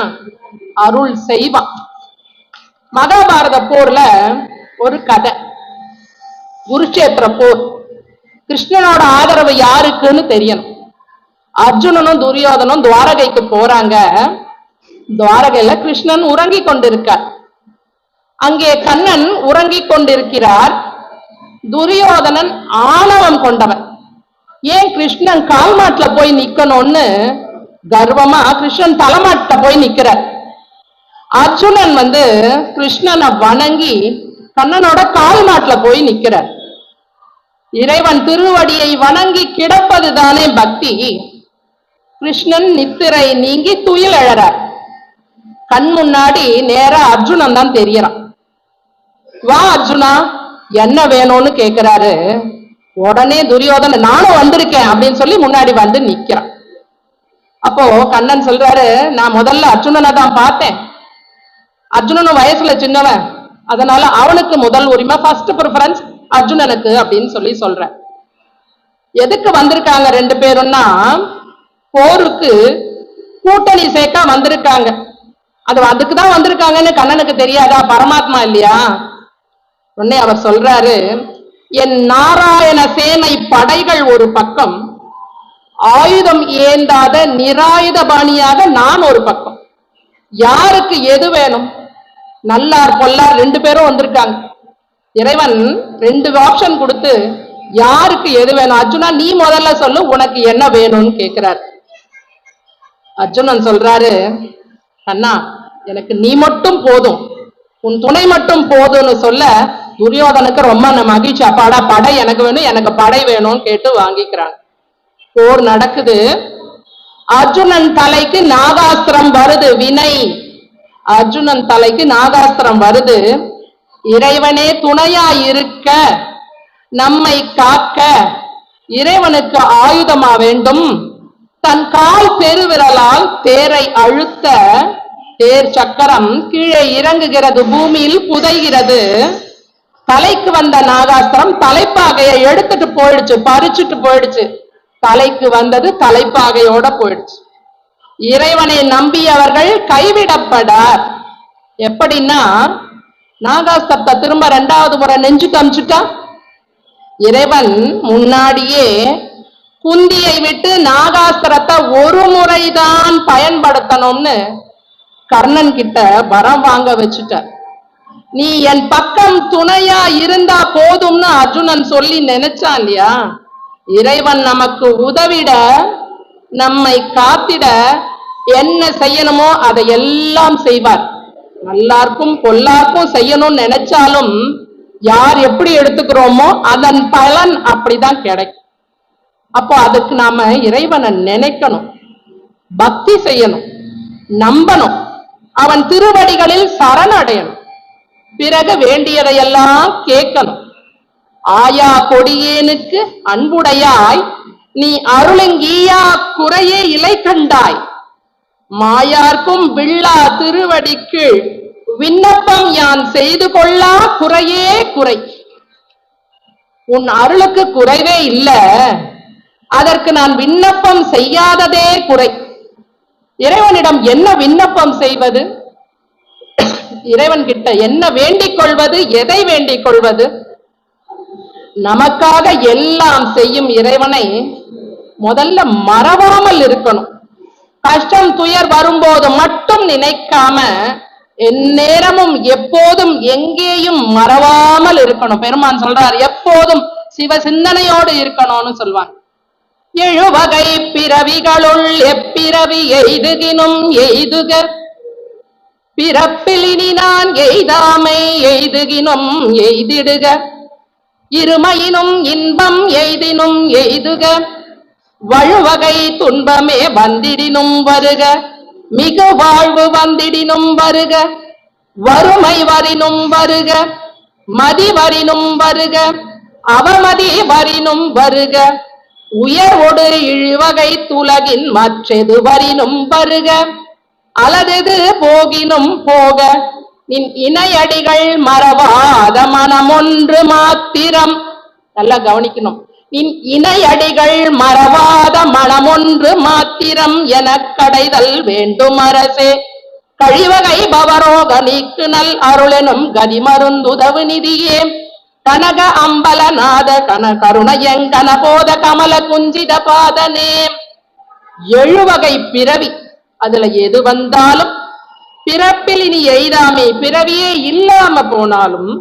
அருள் செய்வான். மகாபாரத போர்ல ஒரு கதை, குருட்சேத்திர போர். கிருஷ்ணனோட ஆதரவு யாருக்குன்னு தெரியணும். அர்ஜுனனும் துரியோதனும் துவாரகைக்கு போறாங்க. துவாரகையில கிருஷ்ணன் உறங்கி கொண்டிருக்கார். அங்கே கண்ணன் உறங்கி கொண்டிருக்கிறார். துரியோதனன் ஆணவம் கொண்டவன். ஏன் கிருஷ்ணன் கால்மாட்டுல போய் நிக்கணும்னு கர்வமா கிருஷ்ணன் தலைமாட்டுல போய் நிக்கிறார். அர்ஜுனன் கிருஷ்ணனை வணங்கி கண்ணனோட கால்மாட்டுல போய் நிக்கிறார். இறைவன் திருவடியை வணங்கி கிடப்பது தானே பக்தி. கிருஷ்ணன் நித்திரை நீங்கி துயில் எழறார். கண் முன்னாடி நேரா அர்ஜுனன் தான் தெரியறான். வா அர்ஜுனா, என்ன வேணும்னு கேக்குறாரு. உடனே துரியோதன நானும் வந்திருக்கேன் அப்படின்னு சொல்லி முன்னாடி வந்து நிக்கிறான். அப்போ கண்ணன் சொல்றாரு, நான் முதல்ல அர்ஜுனனை தான் பார்த்தேன். அர்ஜுனனும் வயசுல சின்னவன், அதனால அவனுக்கு முதல் உரிமை, ஃபர்ஸ்ட் ப்ரிஃபரன்ஸ் அர்ஜுனனுக்கு அப்படின்னு சொல்லி சொல்ற. எதுக்கு வந்திருக்காங்க ரெண்டு பேரும்னா, போருக்கு கூட்டணி சேர்க்க வந்திருக்காங்க. அதுக்குதான் வந்திருக்காங்கன்னு கண்ணனுக்கு தெரியாதா? பரமாத்மா இல்லையா? உடனே அவர் சொல்றாரு, என் நாராயண சேனை படைகள் ஒரு பக்கம், ஆயுதம் ஏந்தாத நிராயுதபாணியாக நான் ஒரு பக்கம். யாருக்கு எது வேணும்? நல்லார் பொல்லார் ரெண்டு பேரும் வந்திருக்காங்க. இறைவன் ரெண்டு ஆப்ஷன் கொடுத்து யாருக்கு எது வேணும்? அர்ஜுனா நீ முதல்ல சொல்லு, உனக்கு என்ன வேணும்னு கேட்கிறார். அர்ஜுனன் சொல்றாரு, அண்ணா எனக்கு நீ மட்டும் போதும், உன் துணை மட்டும் போதும்னு சொல்ல துரியோதனுக்கு ரொம்ப மகிழ்ச்சி. அப்பாடா படை எனக்கு வேணும், எனக்கு படை வேணும்னு கேட்டு வாங்கிக்கிறாங்க. போர் நடக்குது. அர்ஜுனன் தலைக்கு நாகாஸ்திரம் வருது. வினை அர்ஜுனன் தலைக்கு நாகாஸ்திரம் வருது. இறைவனே துணையா இருக்க, நம்மை காக்க, இறைவனுக்கு ஆயுதமா வேண்டும். தன் கால் பெருவிரலால் தேரை அழுத்த தேர் சக்கரம் கீழே இறங்குகிறது, பூமியில் புதைகிறது. தலைக்கு வந்த நாகாஸ்திரம் தலைப்பாகையை எடுத்துட்டு போயிடுச்சு, பறிச்சுட்டு போயிடுச்சு. தலைக்கு வந்தது தலைப்பாகையோட போயிடுச்சு. இறைவனை நம்பியவர்கள் கைவிடப்படார். எப்படின்னா, நாகாஸ்திரத்தை திரும்ப 2வது முறை நெஞ்சுக்கு அமிச்சுட்டா, இறைவன் முன்னாடியே குந்தியை விட்டு நாகாஸ்திரத்தை ஒரு முறைதான் பயன்படுத்தணும்னு கர்ணன் கிட்ட வரம் வாங்க வச்சுட்டார். நீ என் பக்கம் துணையா இருந்தா போதும்னு அர்ஜுனன் சொல்லி நினைச்சான் இல்லையா? இறைவன் நமக்கு உதவிட, நம்மை காத்திட என்ன செய்யணுமோ அதை எல்லாம் செய்வார். நல்லாருக்கும் பொல்லாருக்கும் செய்யணும்னு நினைச்சாலும் யார் எப்படி எடுத்துக்கிறோமோ அதன் பலன் அப்படிதான் கிடைக்கும். அப்போ அதுக்கு நாம இறைவனை நினைக்கணும், பக்தி செய்யணும், நம்பணும், அவன் திருவடிகளில் சரணடையணும். பிறகு வேண்டியதையெல்லாம் கேட்கணும். ஆயா கொடியேனுக்கு அன்புடையாய் நீ அருளங்கீயா குறையே இலை கண்டாய், மாயார்க்கும் வில்லா திருவடிக்கு விண்ணப்பம் யான் செய்து கொள்ளா குறையே குறை. உன் அருளுக்கு குறைவே இல்லை, அதற்கு நான் விண்ணப்பம் செய்யாததே குறை. இறைவனிடம் என்ன விண்ணப்பம் செய்வது? இறைவன் கிட்ட என்ன வேண்டிக் கொள்வது? எதை வேண்டிக் கொள்வது? நமக்காக எல்லாம் செய்யும் இறைவனை முதல்ல மறவாமல் இருக்கணும். கஷ்டம் துயர் வரும்போது மட்டும் நினைக்காம எந்நேரமும் எப்போதும் எங்கேயும் மறவாமல் இருக்கணும். பெருமான் சொல்றார், எப்போதும் சிவ சிந்தனையோடு இருக்கணும்னு சொல்வாங்க. 7 வகை பிறவிகளுள் எப்பிறவி எய்துகினும் எய்துக, பிறப்பிலினி நான் எய்தாமை எய்துகினும் எய்திடுக, இருமையினும் இன்பம் எய்தினும் எய்துக, வழுவகை துன்பமே வந்திடினும் வருக, மிகு வாழ்வு வந்திடினும் வருக, வறுமை வரினும் வருக, மதி வரினும் வருக, அவமதி வரினும் வருக, உயர்வொடு இழிவகை துலகின் மற்றெது வரினும் வருக, அலதெது போகினும் போக, நின் இணையடிகள் மறவாத மனமொன்று மாத்திரம். நல்லா கவனிக்கணும். நின் இணையடிகள் மறவாத மனமொன்று மாத்திரம் எனக் கடைதல் வேண்டும் அரசே. கழிவகை பவரோக நீக்கு நல் அருளெனும் கதிமருந்துதவு நிதியே. கனக அம்பலநாத கன கருணையங்கன போத கமல குஞ்சித பாதனே. 7 வகை பிறவி, அதுல எது வந்தாலும் பிறப்பில் இனி எய்தாமை, பிறவியே இல்லாம போனாலும்,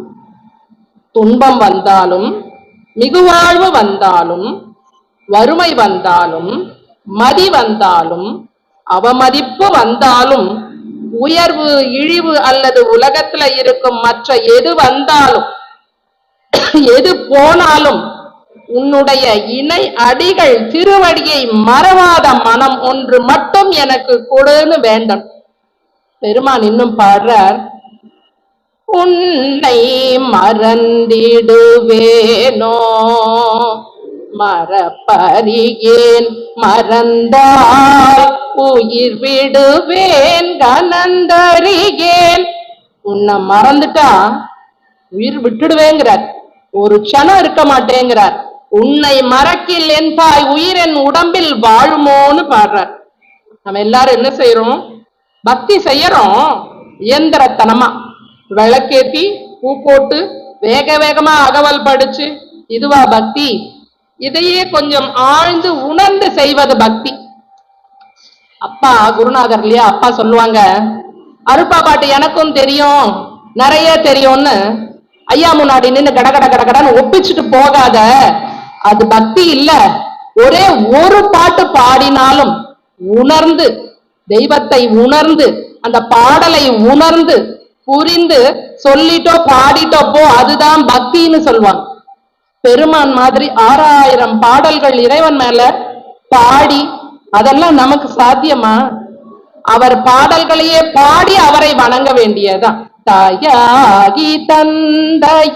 துன்பம் வந்தாலும், மிகுவாழ்வு வந்தாலும், வறுமை வந்தாலும், மதி வந்தாலும், அவமதிப்பு வந்தாலும், உயர்வு இழிவு அல்லது உலகத்துல இருக்கும் மற்ற எது வந்தாலும், எது போனாலும், உன்னுடைய இணை அடிகள் திருவடியை மறவாத மனம் ஒன்று மட்டும் எனக்கு கொடுன்னு வேண்டும். பெருமான் இன்னும் பாடுறார், உன்னை மறந்திடுவேனோ மறப்பறியேன், மறந்தால் உயிர் விடுவேன் கனந்தறியேன். உன்னை மறந்துட்டா உயிர் விட்டுடுவேங்கிறார், ஒரு க்ஷணம் இருக்க மாட்டேங்கிறார். உன்னை மறக்கில் என் தாய் உயிர் என் உடம்பில் வாழுமோன்னு பாடுறார். நம்ம எல்லாரும் என்ன செய்யறோம்? பக்தி செய்யறோம் இயந்திரத்தனமா, விளக்கேத்தி பூ போட்டு வேக வேகமா அகவல் படிச்சு, இதுவா பக்தி? இதையே கொஞ்சம் ஆழ்ந்து உணர்ந்து செய்வது பக்தி. அப்பா குருநாதர் இல்லையா, அப்பா சொல்லுவாங்க, அருப்பா பாட்டு எனக்கும் தெரியும் நிறைய தெரியும்னு ஐயா முன்னாடி நின்று கடகட கடகடன்னு ஒப்பிச்சுட்டு போகாத, அது பக்தி இல்ல. ஒரே ஒரு பாட்டு பாடினாலும் உணர்ந்து, தெய்வத்தை உணர்ந்து, அந்த பாடலை உணர்ந்து புரிந்து சொல்லிட்டோ பாடிட்டோ போ, அதுதான் பக்தின்னு சொல்லுவாங்க. பெருமான் மாதிரி 6000 பாடல்கள் இறைவன் மேல பாடி, அதெல்லாம் நமக்கு சாத்தியமா? அவர் பாடல்களையே பாடி அவரை வணங்க வேண்டியதான். தாயாகி தந்தையுமாய்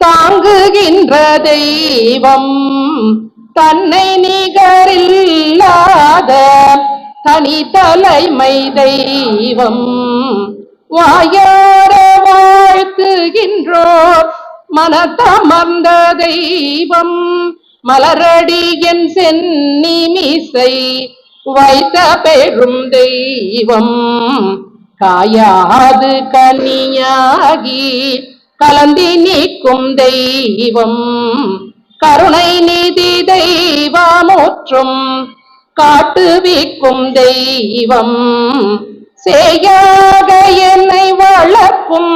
தாங்குகின்ற தெய்வம் தன்னை நிகரில்லாத தனித்தலைமை தெய்வம் வாயார வாழ்த்துகின்றோர் மனத்தமர்ந்த தெய்வம் மலரடியன் சென்னிமிசை வைத்த பெரும் தெய்வம் காயாது கனியாகி கலந்தி நீக்கும் தெய்வம் கருணை நிதி தெய்வமுற்றும் காட்டுவிக்கும் தெய்வம் சேயாக என்னை வளர்க்கும்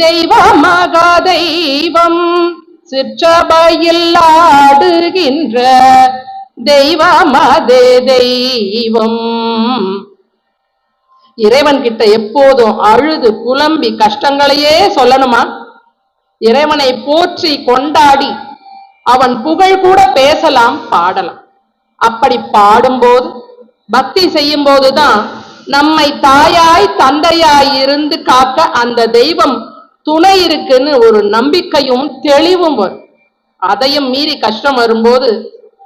தெய்வமாக தெய்வம் சிற்றபையில் ஆடுகின்ற தெய்வமதே தெய்வம். இறைவன் கிட்ட எப்போதும் அழுது புலம்பி கஷ்டங்களையே சொல்லணுமா? இறைவனை போற்றி கொண்டாடி அவன் புகழ் கூட பேசலாம், பாடலாம். அப்படி பாடும்போது பக்தி செய்யும் போதுதான் நம்மை தாயாய் தந்தையாய் இருந்து காக்க அந்த தெய்வம் துணை இருக்குன்னு ஒரு நம்பிக்கையும் தெளிவும் வரும். அதையும் மீறி கஷ்டம் வரும்போது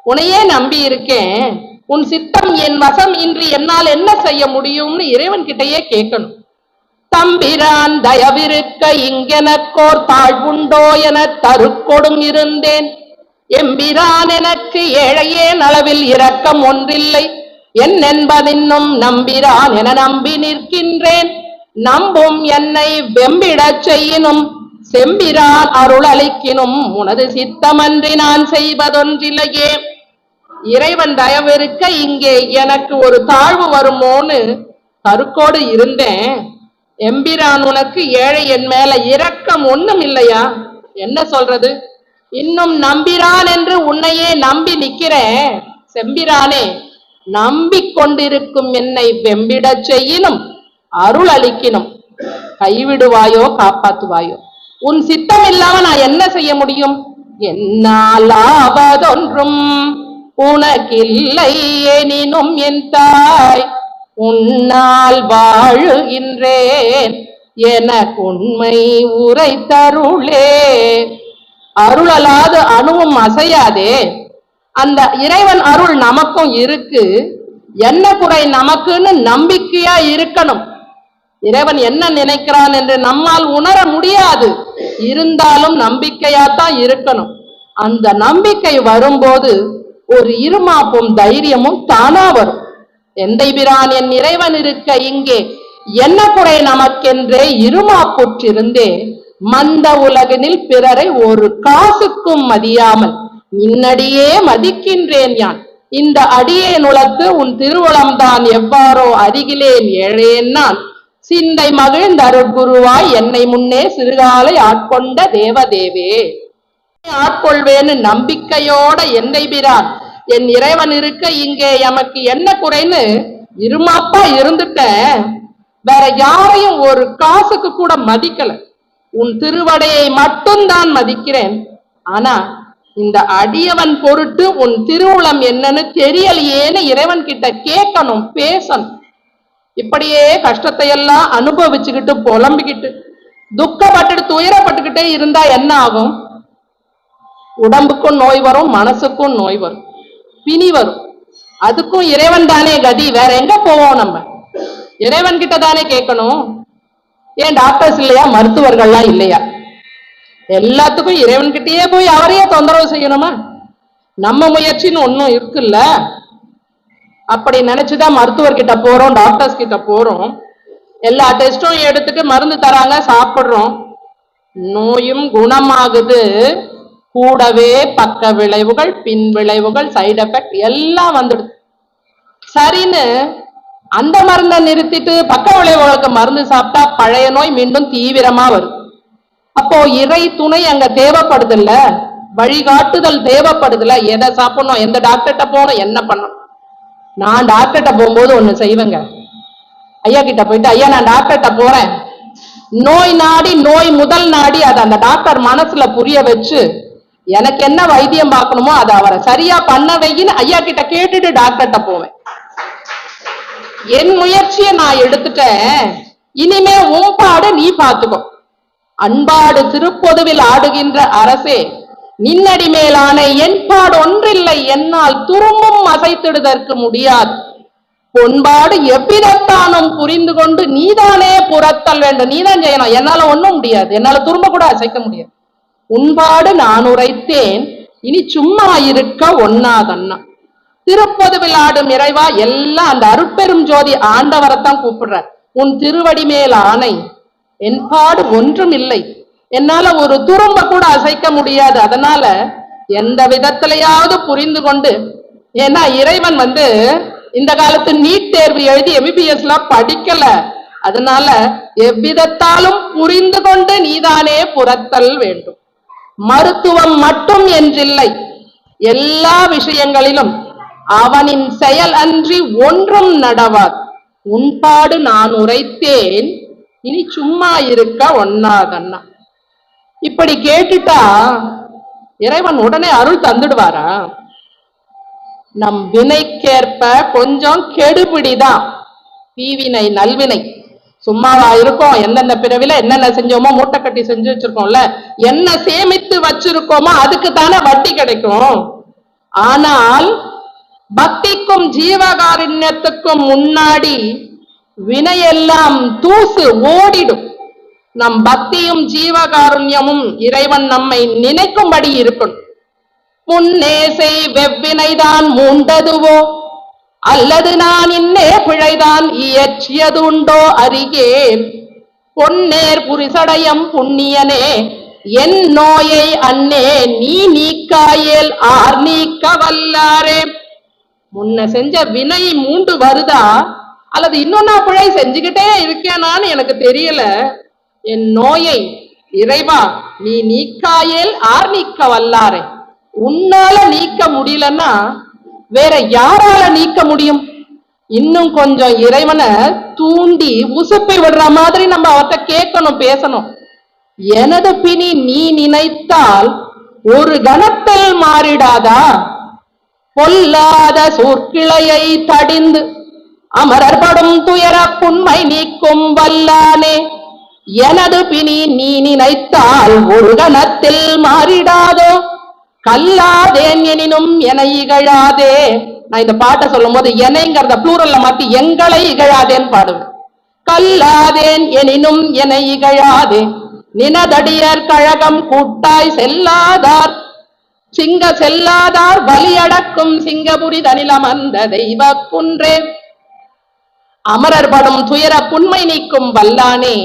உன்னையே நம்பி இருக்கேன், உன் சித்தம் என் வசம் இன்றி என்னால் என்ன செய்ய முடியும்னு இறைவன் கிட்டையே கேட்கணும். தம்பிரான் தயவிருக்க இங்கெனக்கோர் தாழ்வுண்டோ என தருக்கொடும் இருந்தேன், எம்பிரான் எனக்கு ஏழையேன் அளவில் இரக்கம் ஒன்றில்லை என்பதின்னும் நம்பிரான் என நம்பி நிற்கின்றேன். நம்பும் என்னை வெம்பிடச் செய்யினும் செம்பிரான் அருள் அளிக்கினும் உனது சித்தமன்றி நான் செய்வதொன்றில்லையே. இறைவன் தயவிருக்க இங்கே எனக்கு ஒரு தாழ்வு வருமோன்னு கருக்கோடு இருந்தேன். எம்பிரான் உனக்கு ஏழை என் மேல இரக்கம் ஒண்ணும் இல்லையா? என்ன சொல்றது? இன்னும் நம்பிரான் என்று உன்னையே நம்பி நிக்கிறேன். செம்பிரானே, நம்பிக்கொண்டிருக்கும் என்னை வெம்பிடச் செய்யினும் அருள் அளிக்கினும் கைவிடுவாயோ காப்பாத்துவாயோ? உன் சித்தம் இல்லாம நான் என்ன செய்ய முடியும்? என்னால் ஆவதொன்றும் உனக்கில்லை எனினும் என் தாய் உன்னால் வாழுகின்றேன் எனக்கு உண்மை உரைத்தருளே. அருளலாது அணுவும் அசையாதே. அந்த இறைவன் அருள் நமக்கும் இருக்கு. என்ன குறை நமக்குன்னு நம்பிக்கையா இருக்கணும். இறைவன் என்ன நினைக்கிறான் என்று நம்மால் உணர முடியாது, இருந்தாலும் நம்பிக்கையாத்தான் இருக்கணும். அந்த நம்பிக்கை வரும்போது ஒரு இருமாப்பும் தைரியமும் தானா வரும். எந்தை பிரான் என் இறைவன் இருக்க இங்கே என்ன குறை நமக்கென்றே இருமாப்புற்றிருந்தே மந்த உலகினில் பிறரை ஒரு காசுக்கும் மதியாமல் நின்னடியே மதிக்கின்றேன் யான். இந்த அடியே நுளத்து உன் திருவுளம்தான் எவ்வாறோ அருகிலேன் ஏழேன் நான். சிந்தை மகிழ்ந்தருட்குருவாய் என்னை முன்னே சிறுகாலை ஆட்கொண்ட தேவதேவே. ஆட்கொள்வேன்னு நம்பிக்கையோட எந்தை பிரான் என் இறைவன் இருக்க இங்கே எமக்கு என்ன குறைன்னு இருமாப்பா இருந்துட்டேன். வேற யாரையும் ஒரு காசுக்கு கூட மதிக்கல. உன் திருவடையை மட்டும்தான் மதிக்கிறேன். ஆனா இந்த அடியவன் பொருட்டு உன் திருவுளம் என்னன்னு தெரியலையேன்னு இறைவன் கிட்ட கேட்கணும், பேசணும். இப்படியே கஷ்டத்தை எல்லாம் அனுபவிச்சுக்கிட்டு புலம்பிக்கிட்டு துக்கப்பட்டு துயரப்பட்டுக்கிட்டே இருந்தா என்ன ஆகும்? உடம்புக்கும் நோய் வரும், மனசுக்கும் நோய் வரும், பிணி வரும். அதுக்கும் இறைவன் தானே கதி. வேற எங்க போவோம்? நம்ம இறைவன் கிட்ட தானே கேட்கணும். ஏன் டாக்டர்ஸ் இல்லையா? மருத்துவர்கள்லாம் இல்லையா? எல்லாத்துக்கும் இறைவன் கிட்டயே போய் அவரையே தொந்தரவு செய்யணுமா? நம்ம முயற்சின்னு ஒன்னும் இருக்குல்ல. அப்படி நினைச்சுதான் மருத்துவர்கிட்ட போறோம், டாக்டர்ஸ் கிட்ட போறோம். எல்லா டெஸ்டும் எடுத்துட்டு மருந்து தராங்க, சாப்பிடுறோம். நோயும் குணமாகுது, கூடவே பக்க விளைவுகள், பின் விளைவுகள், சைடு எஃபெக்ட் எல்லாம் வந்துடுது. சரின்னு அந்த மருந்தை நிறுத்திட்டு பக்க விளைவுகளுக்கு மருந்து சாப்பிட்டா பழைய நோய் மீண்டும் தீவிரமா வரும். அப்போ இறை துணை அங்க தேவைப்படுது இல்ல, வழிகாட்டுதல் தேவைப்படுது இல்ல. எதை சாப்பிடணும், எந்த டாக்டர்கிட்ட போகணும், என்ன பண்ணணும்? நான் டாக்டர்கிட்ட போகும்போது ஒண்ணு செய்வேங்க. ஐயா கிட்ட போயிட்டு, ஐயா நான் டாக்டர்கிட்ட போறேன், நோய் நாடி நோய் முதல் நாடி அதை அந்த டாக்டர் மனசுல புரிய வச்சு எனக்கு என்ன வைத்தியம் பார்க்கணுமோ அதை அவரை சரியா பண்ண வைன்னு ஐயா கிட்ட கேட்டுட்டு டாக்டர்கிட்ட போவேன். என் முயற்சியை நான் எடுத்துட்டேன், இனிமே உன் பாடு நீ பாத்துக்கோ. அன்பாடு திருப்பொதுவில் ஆடுகின்ற அரசே, நின்னடி மேலான என்பாடு ஒன்றில்லை, என்னால் துரும்பும் அசைத்திடுதற்கு முடியாது. பொன்பாடு எவ்விதத்தானும் புரிந்து கொண்டு நீதானே புறத்தல் வேண்டும். நீதான் செய்யணும், என்னால ஒண்ணும் முடியாது, என்னால துரும்ப கூட அசைக்க முடியாது. உன்பாடு நான் உரைத்தேன், இனி சும்மா இருக்க ஒண்ணாதண்ணா. திருப்பொதுவில் ஆடும் இறைவா, எல்லாம் அந்த அருட்பெரும் ஜோதி ஆண்டவரைத்தான் கூப்பிடுற. உன் திருவடி மேல் ஆணை, என்பாடு ஒன்றும் இல்லை, என்னால ஒரு துரும்ப கூட அசைக்க முடியாது. அதனால எந்த விதத்திலையாவது புரிந்து கொண்டு, ஏன்னா இறைவன் இந்த காலத்து நீட் தேர்வு எழுதி MBBS படிக்கல, அதனால எவ்விதத்தாலும் புரிந்து கொண்டு நீதானே புறத்தல் வேண்டும். மருத்துவம் மட்டும் என்றில்லை, எல்லா விஷயங்களிலும் அவனின் செயல் அன்றி ஒன்றும் நடவாது. உன்பாடு நான் உரைத்தேன், இனி சும்மா இருக்க ஒண்ணாதண்ணா. இப்படி கேட்டுட்டா இறைவன் உடனே அருள் தந்துடுவாரா? நம் வினைக்கேற்ப கொஞ்சம் கெடுபிடிதான். தீவினை நல்வினை சும்மாவா இருக்கும்? எந்தெந்த பிறவில என்னென்ன செஞ்சோமோ மூட்டை கட்டி செஞ்சு வச்சிருக்கோம்ல, என்ன சேமித்து வச்சிருக்கோமோ அதுக்கு தானே வட்டி கிடைக்கும். ஆனால் பக்திக்கும் ஜீவகாருண்யத்துக்கும் முன்னாடி வினையெல்லாம் தூசு ஓடிடும். நம் பக்தியும் ஜீவகாருண்யமும் இறைவன் நம்மை நினைக்கும்படி இருக்கணும். முன்னே செய் வெவ்வினைதான் மூண்டதுவோ, அல்லது நான் இன்னே பிழைதான் இயற்றியது உண்டோ அறியேன். பொன்னேர் புரிசடையம் புண்ணியனே, என் நோயை அன்னே நீ நீக்காயேல் ஆர் நீக்க வல்லாரே. முன்ன செஞ்ச வினை மூண்டு வருதா, அல்லது இன்னொன்னா பிழை செஞ்சுக்கிட்டே இருக்கேனான்னு எனக்கு தெரியல. என் நோயை இறைவா நீ நீக்காயேல் ஆர் நீக்க வல்லாரே. உன்னால நீக்க முடியலன்னா வேற யாரால நீக்க முடியும்? இன்னும் கொஞ்சம் இறைவனை தூண்டி உசுப்பி விடுற மாதிரி நம்ம அவர்கிட்ட கேட்கணும், பேசணும். எனது பிணி நீ நினைத்தால் ஒரு கணத்தில் மாறிடாதா? பொல்லாத சொற்கிளையை தடிந்து அமரர்படும் துயர புண்மை நீக்கும் வல்லானே. எனது பிணி நீ நினைத்தால் ஒரு கணத்தில் மாறிடாதோ? கல்லாதேன் எனினும் என இகழாதே. நான் இந்த பாட்டை சொல்லும் போது என்னைங்கிறத ப்ளூரல்ல மாத்தி எங்களை இகழாதேன்னு பாடுவேன். கல்லாதேன் எனினும் என இகழாதே, நினதடியர் கழகம் கூட்டாய் செல்லாதார் சிங்க செல்லாதார் பலியடக்கும் சிங்கபுரி தனிலம் அந்த தெய்வ குன்றே. அமரர் படும் துயர புண்மை நீக்கும் வல்லானே,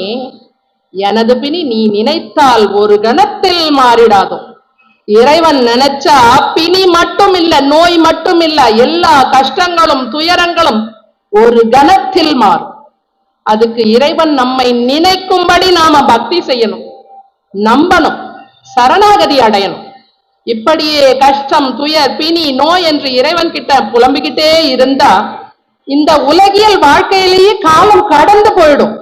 எனது பிணி நீ நினைத்தால் ஒரு கணத்தில் மாறிடாதோ. இறைவன் நினைச்சா பிணி மட்டும் இல்ல, நோய் மட்டும் இல்ல, எல்லா கஷ்டங்களும் துயரங்களும் ஒரு கணத்தில் மாறும். அதுக்கு இறைவன் நம்மை நினைக்கும்படி நாம பக்தி செய்யணும், நம்பணும், சரணாகதி அடையணும். இப்படியே கஷ்டம் துயர் பிணி நோய் என்று இறைவன் கிட்ட புலம்பிக்கிட்டே இருந்தா இந்த உலகியல் வாழ்க்கையிலேயே காலம் கடந்து போயிடும்,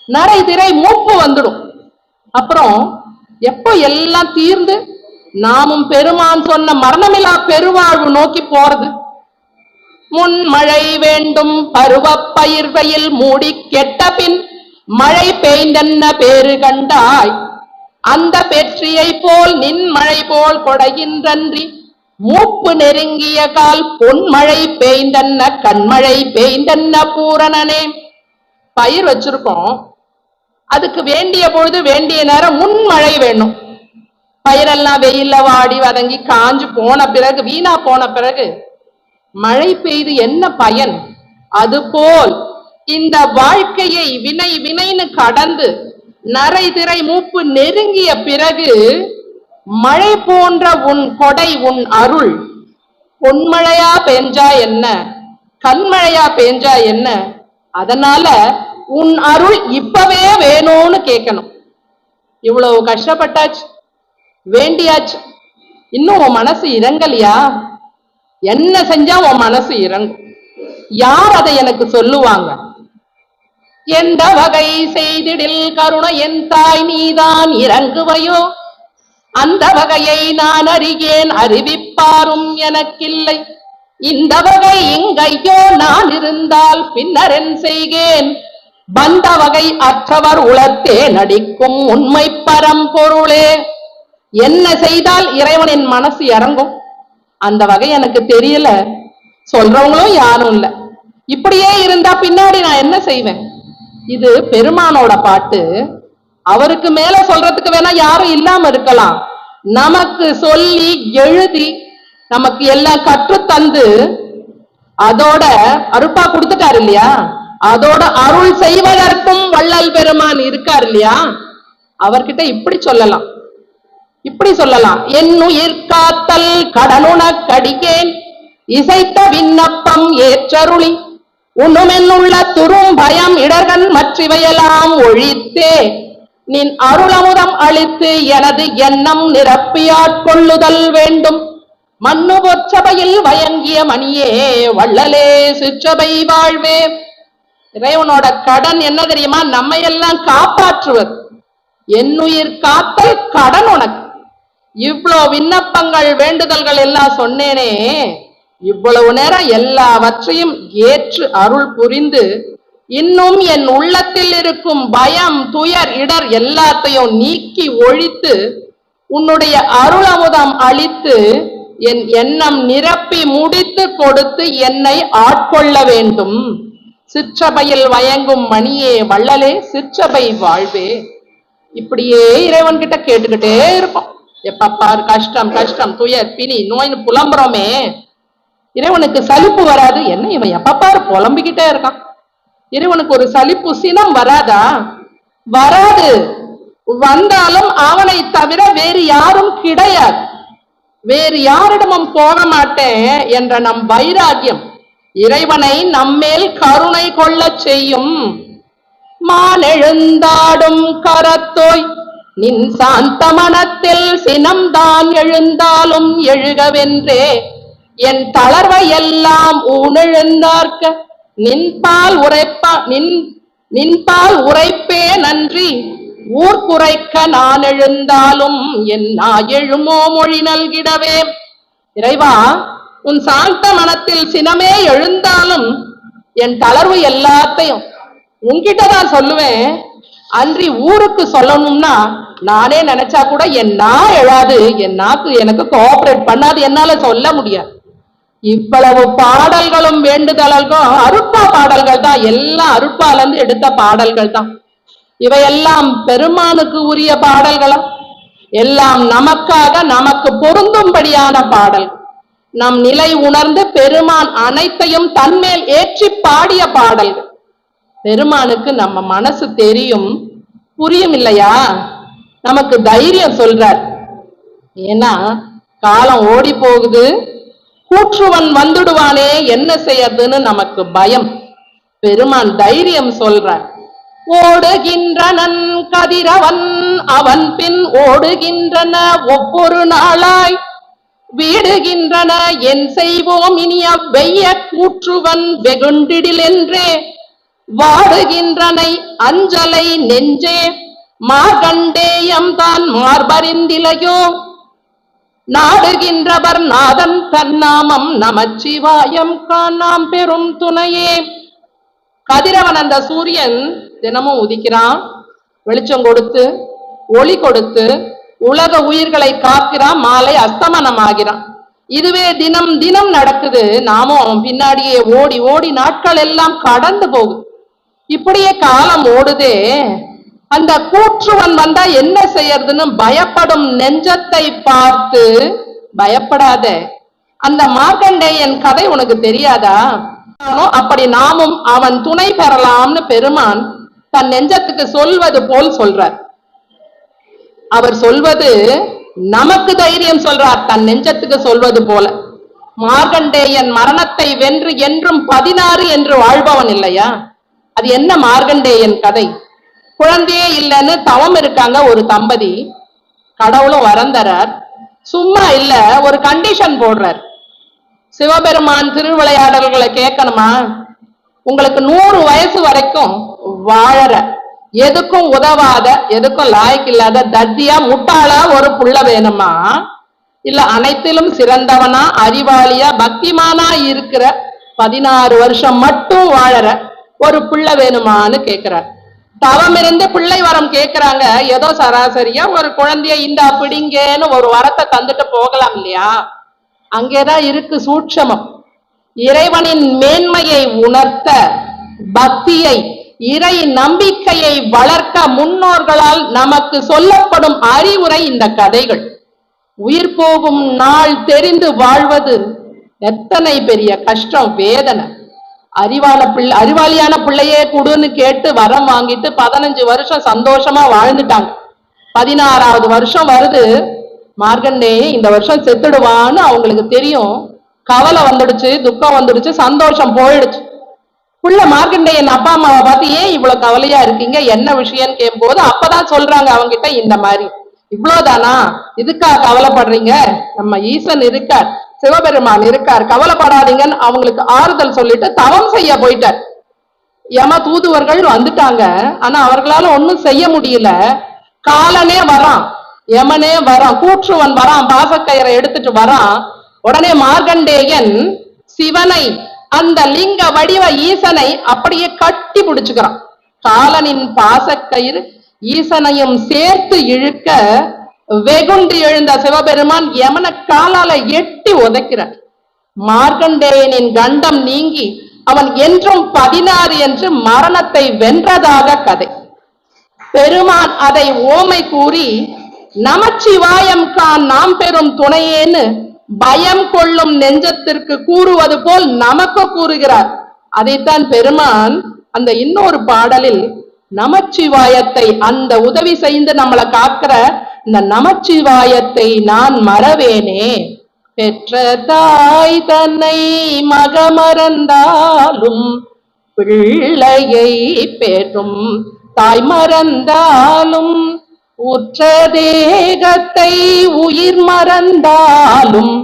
நரை திரை மூப்பு வந்துடும். அப்புறம் எப்போ எல்லாம் தீர்ந்து நாமும் பெருமான் சொன்ன மரணமில்லா பெருவாழ்வு நோக்கி போறது? முன் மழை வேண்டும் பருவ பயிர்வையில் மூடி கெட்ட பின் மழை பெய்தென்ன பேரு கண்டாய். அந்த பெற்றியை போல் நின் மழை போல் கொடைகின்றன்றி மூப்பு நெருங்கிய கால் பொன்மழை பெய்தென்ன கண்மழை பெய்தென்ன பூரணனே. பயிர் வச்சிருக்கோம், அதுக்கு வேண்டிய பொழுது வேண்டிய நேரம் முன்மழை வேணும். பயிரெல்லாம் வெயில்ல வாடி வதங்கி காஞ்சு போன பிறகு வீணா போன பிறகு மழை பெய்து என்ன பயன்? அதுபோல் இந்த வாழ்க்கையை வினை வினைன்னு கடந்து நரை திரை மூப்பு நெருங்கிய பிறகு மழை போன்ற உன் கொடை உன் அருள் பொன்மழையா பெஞ்சா என்ன, கண்மழையா பெஞ்சா என்ன? அதனால உன் அருள் இப்பவே வேணும்னு கேட்கணும். இவ்வளவு கஷ்டப்பட்டாச்சு, வேண்டியாச்சு, இன்னும் உன் மனசு இறங்கலையா? என்ன செஞ்சா உன் மனசு இறங்கும்? யார் அதை எனக்கு சொல்லுவாங்க? எந்த வகை செய்திடில் கருணை என் தாய் நீதான் இறங்குவையோ, அந்த வகையை நான் அறியேன் அறிவிப்பாரும் எனக்கில்லை. இந்த வகை இங்கையோ நான் இருந்தால் பின்னரென் செய்கேன், பந்த வகை அற்றவர் உளத்தே நடிக்கும் உண்மை பரம்பொருளே. என்ன செய்தால் இறைவனின் மனசு இறங்கும் அந்த வகை எனக்கு தெரியல, சொல்றவங்களும் யாரும் இல்ல. இப்படியே இருந்தா பின்னாடி நான் என்ன செய்வேன்? இது பெருமானோட பாட்டு. அவருக்கு மேல சொல்றதுக்கு வேணா யாரும் இல்லாம இருக்கலாம். நமக்கு சொல்லி எழுதி நமக்கு எல்லாம் கற்றுத்தந்து அதோட அருப்பா கொடுத்துட்டாரு இல்லையா, அதோட அருள் செய்வதற்கும் வள்ளல் பெருமான் இருக்கார் இல்லையா, அவர்கிட்ட இப்படி சொல்லலாம், இப்படி சொல்லலாம். என்னுயிர் காத்தல் கடனுனக் கடிகேன் இசைத்த விண்ணப்பம் ஏற்றருளி உண்ணுமென்னுள்ள துரும் பயம் இடர்கண் மற்றிவையெல்லாம் ஒழித்தே நின் அருளமுதம் அளித்து எனது எண்ணம் நிரப்பியாட்கொள்ளுதல் வேண்டும். மண்ணு பொற்சபையில் வயங்கிய மணியே வள்ளலே சிற்றபை வாழ்வே. இறைவனோட கடன் என்ன தெரியுமா? நம்மை எல்லாம் காப்பாற்றுவது. என்னுயிர் காத்தல் கடன் உனக்கு. இவ்வளோ விண்ணப்பங்கள் வேண்டுதல்கள் எல்லாம் சொன்னேனே, இவ்வளவு நேரம் எல்லாவற்றையும் ஏற்று அருள் புரிந்து இன்னும் என் உள்ளத்தில் இருக்கும் பயம் துயர் இடர் எல்லாத்தையும் நீக்கி ஒழித்து உன்னுடைய அருள் அமுதம் அளித்து என் எண்ணம் நிரப்பி முடித்து கொடுத்து என்னை ஆட்கொள்ள வேண்டும். சிற்றபையில் வயங்கும் மணியே வள்ளலே சிற்றபை வாழ்வே. இப்படியே இறைவன் கிட்ட கேட்டுக்கிட்டே இருக்கும். எப்ப பாரு கஷ்டம் கஷ்டம் துயர் பிணி நோய்னு புலம்புறோமே, இறைவனுக்கு சலிப்பு வராது. என்ன இவன் எப்ப பாரு புலம்பிக்கிட்டே இருக்கான், இறைவனுக்கு ஒரு சலிப்பு சினம் வராதா? வராது. வந்தாலும் அவனை தவிர வேறு யாரும் கிடையாது, வேறு யாரிடமும் போக மாட்டேன் என்ற நம் வைராகியம் இறைவனை நம்மேல் கருணை கொள்ள செய்யும். மானெழுந்தாடும் கரத்தோய் நின் சாந்த மனத்தில் சினம்தான் எழுந்தாலும் எழுகவென்றே என் தளர்வை எல்லாம் ஊனெழுந்தார்க்க நின்பால் உரைப்பே நன்றி ஊர் குறைக்க நான் எழுந்தாலும் என் எழுமோ மொழி நல்கிடவே. இறைவா, உன் சாந்த மனத்தில் சினமே எழுந்தாலும் என் தளர்வு எல்லாத்தையும் உன்கிட்டதான் சொல்லுவேன். அன்றி ஊருக்கு சொல்லணும்னா நானே நினைச்சா கூட என் நா எழாது, என் நாக்கு எனக்கு கோஆபரேட் பண்ணாது, என்னால சொல்ல முடியாது. இவ்வளவு பாடல்களும் வேண்டுதல்களும் அருட்பா பாடல்கள் தான், எல்லாம் அருட்பால இருந்து எடுத்த பாடல்கள் தான். இவையெல்லாம் பெருமானுக்கு உரிய பாடல்களா? எல்லாம் நமக்காக நமக்கு பொருந்தும்படியான பாடல். நம் நிலை உணர்ந்து பெருமான் அனைத்தையும் தன்மேல் ஏற்றி பாடிய பாடல்கள். பெருமானுக்கு நம்ம மனசு தெரியும், புரியும் இல்லையா? நமக்கு தைரியம் சொல்றார். ஏன்னா காலம் ஓடி போகுது, கூற்றுவன் வந்துடுவானே என்ன செய்யறதுன்னு நமக்கு பயம். பெருமான் தைரியம் சொல்றார். ஓடுகின்றனன் கதிரவன் அவன் பின் ஓடுகின்றன ஒவ்வொரு நாளாய் வீடுகின்றன என் செய்வோம் இனிய வெய்ய கூற்றுவன் வெகுண்டிடில் என்றே வாடுகின்றனை அஞ்சலை நெஞ்சே மார்கண்டேயம் தான் மார்பறிந்திலையோ நாடுகின்றவர் நாதன் தன்னாமம் நமச்சிவாயம் காணாம் பெரும் துணையே. கதிரவன் அந்த சூரியன் தினமும் உதிக்கிறான், வெளிச்சம் கொடுத்து ஒளி கொடுத்து உலக உயிர்களை காக்கிறான், மாலை அஸ்தமனம் ஆகிறான். இதுவே தினம் தினம் நடக்குது. நாமும் பின்னாடியே ஓடி ஓடி நாட்கள் எல்லாம் கடந்து போகுது. இப்படியே காலம் ஓடுதே. அந்த கூற்றுவன் வந்தா என்ன செய்யறதுன்னு பயப்படும் நெஞ்சத்தை பார்த்து பயப்படாத. அந்த மார்க்கண்டேயன் கதை உனக்கு தெரியாதா? அப்படி நாமும் அவன் துணை பெறலாம்னு பெருமான் தன் நெஞ்சத்துக்கு சொல்வது போல் சொல்றார். அவர் சொல்வது நமக்கு தைரியம் சொல்றார், தன் நெஞ்சத்துக்கு சொல்வது போல. மார்க்கண்டேயன் மரணத்தை வென்று என்றும் 16 என்று வாழ்பவன் இல்லையா? அது என்ன மார்க்கண்டேயன் கதை? குழந்தையே இல்லைன்னு தவம் இருக்காங்க ஒரு தம்பதி, கடவுளும் வரந்தரார். சும்மா இல்ல, ஒரு கண்டிஷன் போடுறார். சிவபெருமான் திருவிளையாடல்களை கேட்கணுமா? உங்களுக்கு 100 வயசு வரைக்கும் வாழற, எதுக்கும் உதவாத, எதுக்கும் லாய்க்கு இல்லாத தத்தியா முட்டாளா ஒரு புள்ள வேணுமா? இல்ல அனைத்திலும் சிறந்தவனா அறிவாளியா பக்திமானா இருக்கிற 16 வருஷம் மட்டும் வாழற ஒரு பிள்ளை வேணுமான்னு கேக்குறார். தவம் இருந்து பிள்ளை வரம் கேக்குறாங்க. ஏதோ சராசரியா ஒரு குழந்தைய இந்த பிடிங்கன்னு ஒரு வரத்தை தந்துட்டு போகலாம் இல்லையா? அங்கேதான் இருக்கு சூட்சமம். இறைவனின் மேன்மையை உணர்த்த, பக்தியை, இறை நம்பிக்கையை வளர்க்க முன்னோர்களால் நமக்கு சொல்லப்படும் அறிவுரை இந்த கதைகள். உயிர் போகும் நாள் தெரிந்து வாழ்வது எத்தனை பெரிய கஷ்டம், வேதனை. அறிவாளியான பிள்ளையே கொடுன்னு கேட்டு வரம் வாங்கிட்டு 15 வருஷம் சந்தோஷமா வாழ்ந்துட்டாங்க. 16வது வருஷம் வருது, மார்க்கண்டேய இந்த வருஷம் செத்துடுவான்னு அவங்களுக்கு தெரியும். கவலை வந்துடுச்சு, துக்கம் வந்துடுச்சு, சந்தோஷம் போயிடுச்சு. புள்ள மார்க்கண்டேயன் அப்பா அம்மாவை பார்த்து ஏன் இவ்வளவு கவலையா இருக்கீங்க, என்ன விஷயம்னு கேட்கும்போது அப்பதான் சொல்றாங்க அவங்க கிட்ட இந்த மாதிரி. இவ்வளவுதானா, இதுக்காக கவலைப்படுறீங்க, நம்ம ஈசன் இருக்கார், சிவபெருமான் இருக்கார், கவலைப்படாதீங்கன்னு அவங்களுக்கு ஆறுதல் சொல்லிட்டு தவம் செய்ய போயிட்டார். யம தூதுவர்கள் வந்துட்டாங்க, ஆனா அவர்களால ஒண்ணும் செய்ய முடியல. காலனே வரான், யமனே வரான், கூற்றுவன் வரான், பாசக்கயிறை எடுத்துட்டு வரான். உடனே மார்க்கண்டேயன் சிவனை, அந்த லிங்க வடிவ ஈசனை அப்படியே கட்டி பிடிச்சுக்கிறான். காலனின் பாசக்கயிறு ஈசனையும் சேர்த்து இழுக்க வெகுண்டு எழுந்த சிவபெருமான் யமன காலால எட்டி உதைக்கிறார். மார்க்கண்டேயனின் கண்டம் நீங்கி அவன் என்றும் 16 என்று மரணத்தை வென்றதாக கதை. பெருமான் அதை ஓமை கூறி நமச்சிவாயம் கான் நாம் பெறும் துணையேன்னு பயம் கொள்ளும் நெஞ்சத்திற்கு கூறுவது போல் நமக்கு கூறுகிறார். அதைத்தான் பெருமான் அந்த இன்னொரு பாடலில் நமச்சிவாயத்தை, அந்த உதவி செய்து நம்மளை காக்கிற இந்த நமச்சிவாயத்தை நான் மறவேனே, பெற்ற தாய் தன்னை மகமறந்தாலும் பிள்ளையை பெறும் தாய் மறந்தாலும் உற்ற தேகத்தை உயிர் மறந்தாலும்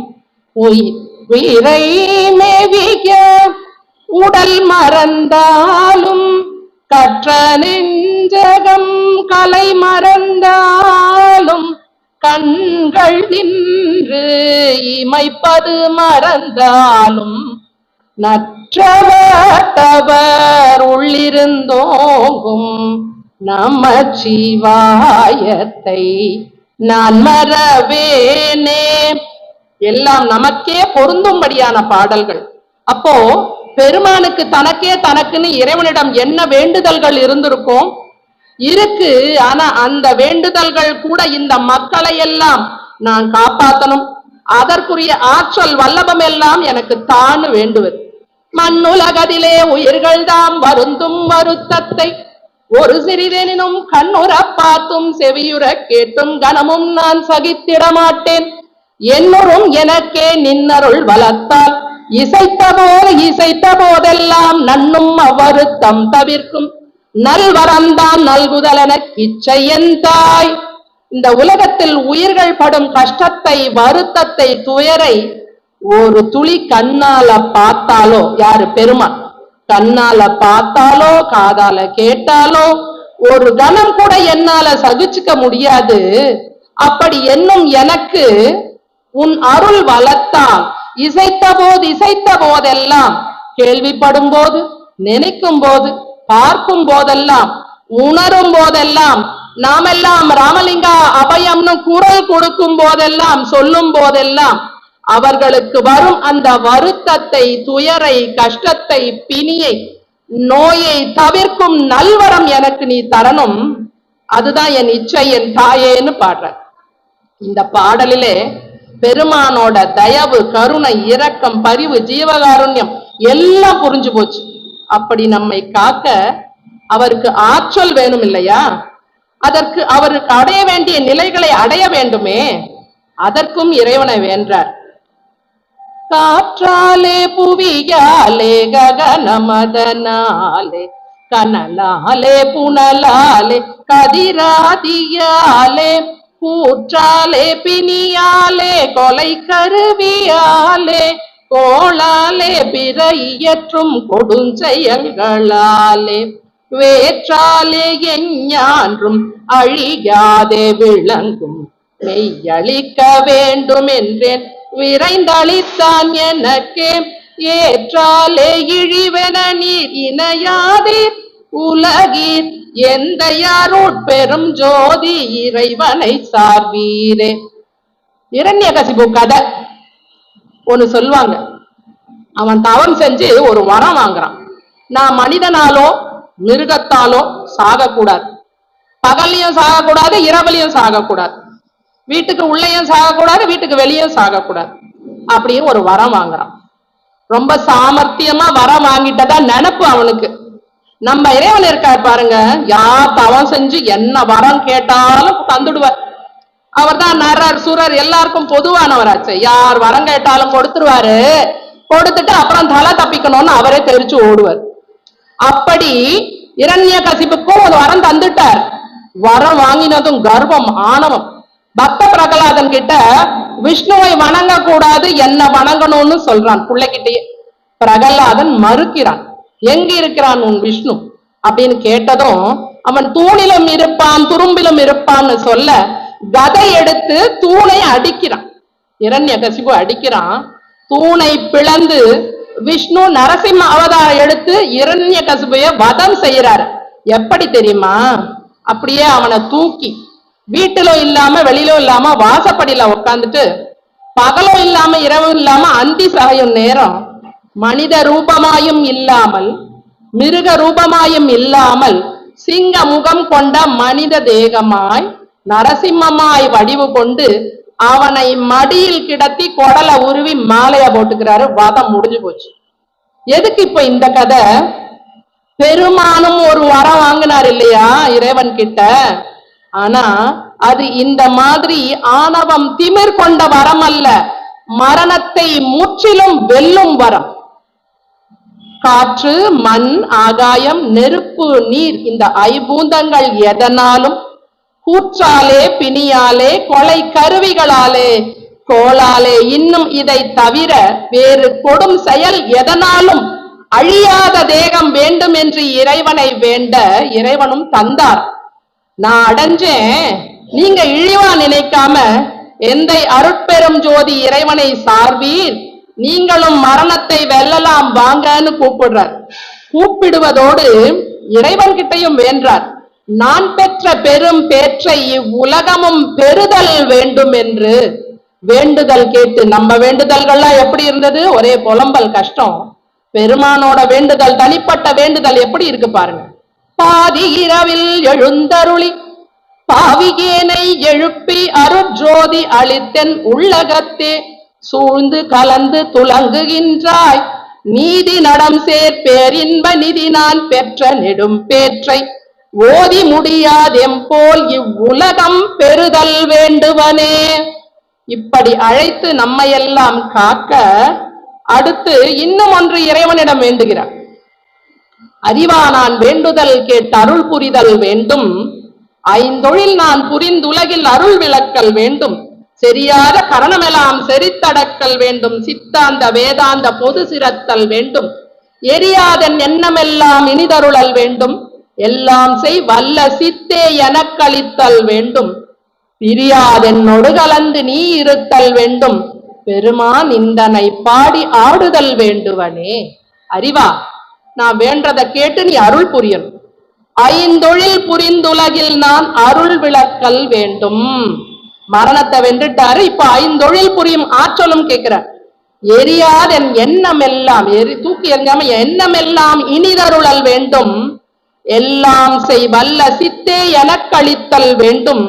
உயிரை மேவிய உடல் மறந்தாலும் கற்ற நெஞ்சகம் கலை மறந்தாலும் கண்கள் நின்று இமைப்பது மறந்தாலும் நற்றவர் உள்ளிருந்தோங்கும் நமச்சிவாயத்தை நான் மறவேனே. எல்லாம் நமக்கே பொருந்தும்படியான பாடல்கள். அப்போ பெருமானுக்கு தனக்கே தனக்குன்னு இறைவனிடம் என்ன வேண்டுதல்கள் இருந்திருக்கும் இருக்கு. ஆனா அந்த வேண்டுதல்கள் கூட இந்த மக்களை எல்லாம் நான் காப்பாற்றணும், அதற்குரிய ஆற்றல் வல்லபம் எல்லாம் எனக்கு தான் வேண்டுவது. மண்ணுலகதிலே உயிர்கள் தாம் வருந்தும் வருத்தத்தை ஒரு சிறிதெனினும் கண்ணுற பார்த்தும் செவியுற கேட்டும் கனமும் நான் சகித்திட மாட்டேன். என்னுறும் எனக்கே நின்னருள் வளர்த்தால் இசைத்த போதெல்லாம் நன்னும் அவ்வருத்தம் தவிர்க்கும் நல்வரம்தான் நல்குதலென இச்சையன் தாய். இந்த உலகத்தில் உயிர்கள் படும் கஷ்டத்தை, வருத்தத்தை, துயரை ஒரு துளி கண்ணால பார்த்தாலோ, யாரு பெருமான் கண்ணால பார்த்தாலோ காதால கேட்டாலோ ஒரு கணம் கூட என்னால சகிச்சுக்க முடியாது. அப்படி என்னும் எனக்கு உன் அருள் வளர்த்தால் இசைத்த போதெல்லாம், கேள்விப்படும் போது, நினைக்கும் போது, பார்க்கும் போதெல்லாம், உணரும் போதெல்லாம், நாமெல்லாம் ராமலிங்கா அபயம்னு குரல் கொடுக்கும் போதெல்லாம், சொல்லும் போதெல்லாம் அவர்களுக்கு வரும் அந்த வருத்தத்தை, துயரை, கஷ்டத்தை, பிணியை, நோயை தவிர்க்கும் நல்வரம் எனக்கு நீ தரணும், அதுதான் என் இச்சை என் தாயேன்னு பாடுற. இந்த பாடலிலே பெருமானோட தயவு, கருணை, இரக்கம், பரிவு, ஜீவகாருண்யம் எல்லாம் புரிஞ்சு போச்சு. அப்படி நம்மை காக்க அவருக்கு ஆற்றல் வேணும் இல்லையா? அதற்கு அவருக்கு அடைய வேண்டிய நிலைகளை அடைய வேண்டுமே, அதற்கும் இறைவனை வேண்டார். காற்றாலே புவியாலே ககனமதனாலே கனலாலே புனலாலே கதிராதியாலே கூற்றாலே பிணியாலே கொலை கருவியாலே கோளாலே பிற இயற்றும் கொடுஞ்செயல்களாலே வேற்றாலே எஞ்ஞான்றும் அழியாதே விளங்கும் மெய்யளிக்க வேண்டும் என்றேன் விரைந்தளித்தான் எனக்கே ஏற்றாலே இழிவென நீர் இணையாதீர் உலகீர் எந்த பெரும் ஜோதி இறைவனை சார்வீரே. இரண்யகசிபு கதை ஒண்ணு சொல்லுவாங்க. அவன் தவம் செஞ்சு ஒரு வரம் வாங்குறான். நான் மனிதனாலோ மிருகத்தாலோ சாகக்கூடாது, பகல்லையும் சாகக்கூடாது, இரவுலையும் சாகக்கூடாது, வீட்டுக்கு உள்ளேயும் சாகக்கூடாது, வீட்டுக்கு வெளியும் சாகக்கூடாது அப்படின்னு ஒரு வரம் வாங்குறான். ரொம்ப சாமர்த்தியமா வரம் வாங்கிட்டதா நினைப்பு அவனுக்கு. நம்ம இறைவன் இருக்கார் பாருங்க, யார் தவம் செஞ்சு என்ன வரம் கேட்டாலும் தந்துடுவார். அவர் தான் நரர் சுரர் எல்லாருக்கும் பொதுவானவராச்சு. யார் வரம் கேட்டாலும் கொடுத்துருவாரு. கொடுத்துட்டு அப்புறம் தலை தப்பிக்கணும்னு அவரே தெரிச்சு ஓடுவார். அப்படி இரண்யகசிபுக்கும் ஒரு வரம் தந்துட்டார். வரம் வாங்கினதும் கர்வம், ஆணவம். பக்த பிரகலாதன் கிட்ட விஷ்ணுவை வணங்க கூடாது, என்ன வணங்கணும்னு சொல்றான் பிள்ளைகிட்டயே. பிரகலாதன் மறுக்கிறான். எங்க இருக்கிறான் உன் விஷ்ணு அப்படின்னு கேட்டதும் அவன் தூணிலும் இருப்பான் துரும்பிலும் இருப்பான்னு சொல்ல கதை எடுத்து தூணை அடிக்கிறான். இரண்யகசிபு அடிக்கிறான். தூணை பிளந்து விஷ்ணு நரசிம்ம அவதாரம் எடுத்து இரண்யகசிபுவை வதம் செய்யறாரு. எப்படி தெரியுமா? அப்படியே அவனை தூக்கி வீட்டிலும் இல்லாம வெளியிலும் இல்லாம வாசப்படியில உட்காந்துட்டு பகலும் இல்லாம இரவும் இல்லாம அந்தி சாயும் நேரம் மனித ரூபமாயும் இல்லாமல் மிருக ரூபமாயும் இல்லாமல் சிங்க முகம் கொண்ட மனித தேகமாய் நரசிம்மமாய் வடிவு கொண்டு அவனை மடியில் கிடத்தி கொடலை உருவி மாலையா போட்டுக்கிறாரு. வதம் முடிஞ்சு போச்சு. எதுக்கு இப்ப இந்த கதை? பெருமானும் ஒரு வரம் வாங்கினார் இல்லையா இறைவன் கிட்ட. ஆனா அது இந்த மாதிரி ஆணவம் திமிர் கொண்ட வரம் அல்ல, மரணத்தை முற்றிலும் வெல்லும் வரம். காற்று, மண், ஆகாயம், நெருப்பு, நீர் இந்த ஐபூதங்கள் எதனாலும் கூற்றாலே, பிணியாலே, கொலை கருவிகளாலே, கோளாலே, இன்னும் இதை தவிர வேறு கொடும் செயல் எதனாலும் அழியாத தேகம் வேண்டும் என்று இறைவனை வேண்ட இறைவனும் தந்தார். நான் அடைஞ்சேன், நீங்க இழிவா நினைக்காம எந்த அருட்பெரும் ஜோதி இறைவனை சார்வீர், நீங்களும் மரணத்தை வெல்லலாம் வாங்கன்னு கூப்பிடுறார். கூப்பிடுவதோடு இறைவன் கிட்டையும் வேண்டார். நான் பெற்ற பெரும் பேற்றை இவ்வுலகமும் பெறுதல் வேண்டும் என்று வேண்டுதல் கேட்டு. நம்ம வேண்டுதல்கள்லாம் எப்படி இருந்தது? ஒரே புலம்பல், கஷ்டம். பெருமானோட வேண்டுதல், தனிப்பட்ட வேண்டுதல் எப்படி இருக்கு பாருங்க. பாதி இரவில் எழுந்தருளி பாவிகேனை எழுப்பி அருட்ஜோதி அளித்தென் உள்ளகத்தே சூழ்ந்து கலந்து துலங்குகின்றாய். நீதி நடம் சேர் பேரின்ப நிதி நான் பெற்ற நெடும் பேற்றை ஓதி முடியாதெம்போல் இவ்வுலகம் பெறுதல் வேண்டுவனே. இப்படி அழைத்து நம்மையெல்லாம் காக்க அடுத்து இன்னும் ஒன்று இறைவனிடம் வேண்டுகிறார். அறிவா நான் வேண்டுதல் கேட்டு அருள் புரிதல் வேண்டும். ஐந்தொழில் நான் புரிந்துலகில் அருள் விளக்கல் வேண்டும். சரியாத கரணமெல்லாம் செறித்தடக்கல் வேண்டும். சித்தாந்த வேதாந்த பொது சிரத்தல் வேண்டும். எரியாதன் எண்ணமெல்லாம் இனிதருளல் வேண்டும். எல்லாம் செய் வல்ல சித்தே எனக்களித்தல் வேண்டும். பிரியாதென்னொடு கலந்து நீ இருத்தல் வேண்டும். பெருமான் இந்தனை பாடி ஆடுதல் வேண்டுவனே. அறிவா, நான் வேண்டதை கேட்டு நீ அருள் புரியணும். ஐந்தொழில் புரிந்துலகில் நான் அருள் விளக்கல் வேண்டும். மரணத்தை வென்றுட்டாரு, இப்ப ஐந்தொழில் புரியும் ஆற்றலும் கேட்கிறார். எரியாத என் எண்ணம் எல்லாம் தூக்கி எறிஞ்சாம எண்ணம் எல்லாம் இனிதருளல் வேண்டும். எல்லாம் செய் வல்ல சித்தே எனக்களித்தல் வேண்டும்.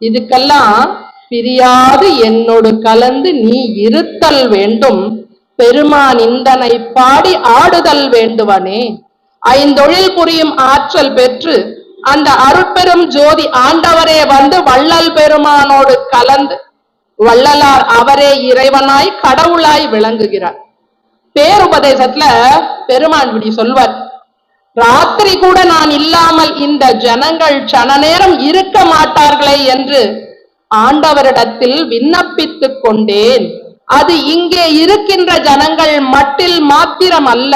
இதுக்கெல்லாம் பிரியாது என்னோடு கலந்து நீ இருத்தல் வேண்டும். பெருமான் இந்தனை பாடி ஆடுதல் வேண்டுவனே. ஐந்தொழில் புரியும் ஆற்றல் பெற்று அந்த அருட்பெரும் ஜோதி ஆண்டவரே வந்து வள்ளல் பெருமானோடு கலந்து வள்ளலார் அவரே இறைவனாய் கடவுளாய் விளங்குகிறார். பேருபதேசத்துல பெருமான் இப்படி சொல்வார், ராத்திரி கூட நான் இல்லாமல் இந்த ஜனங்கள் சன நேரம் இருக்க மாட்டார்களே என்று ஆண்டவரிடத்தில் விண்ணப்பித்துக் கொண்டேன். அது இங்கே இருக்கின்ற ஜனங்கள் மட்டில் மாத்திரம் அல்ல,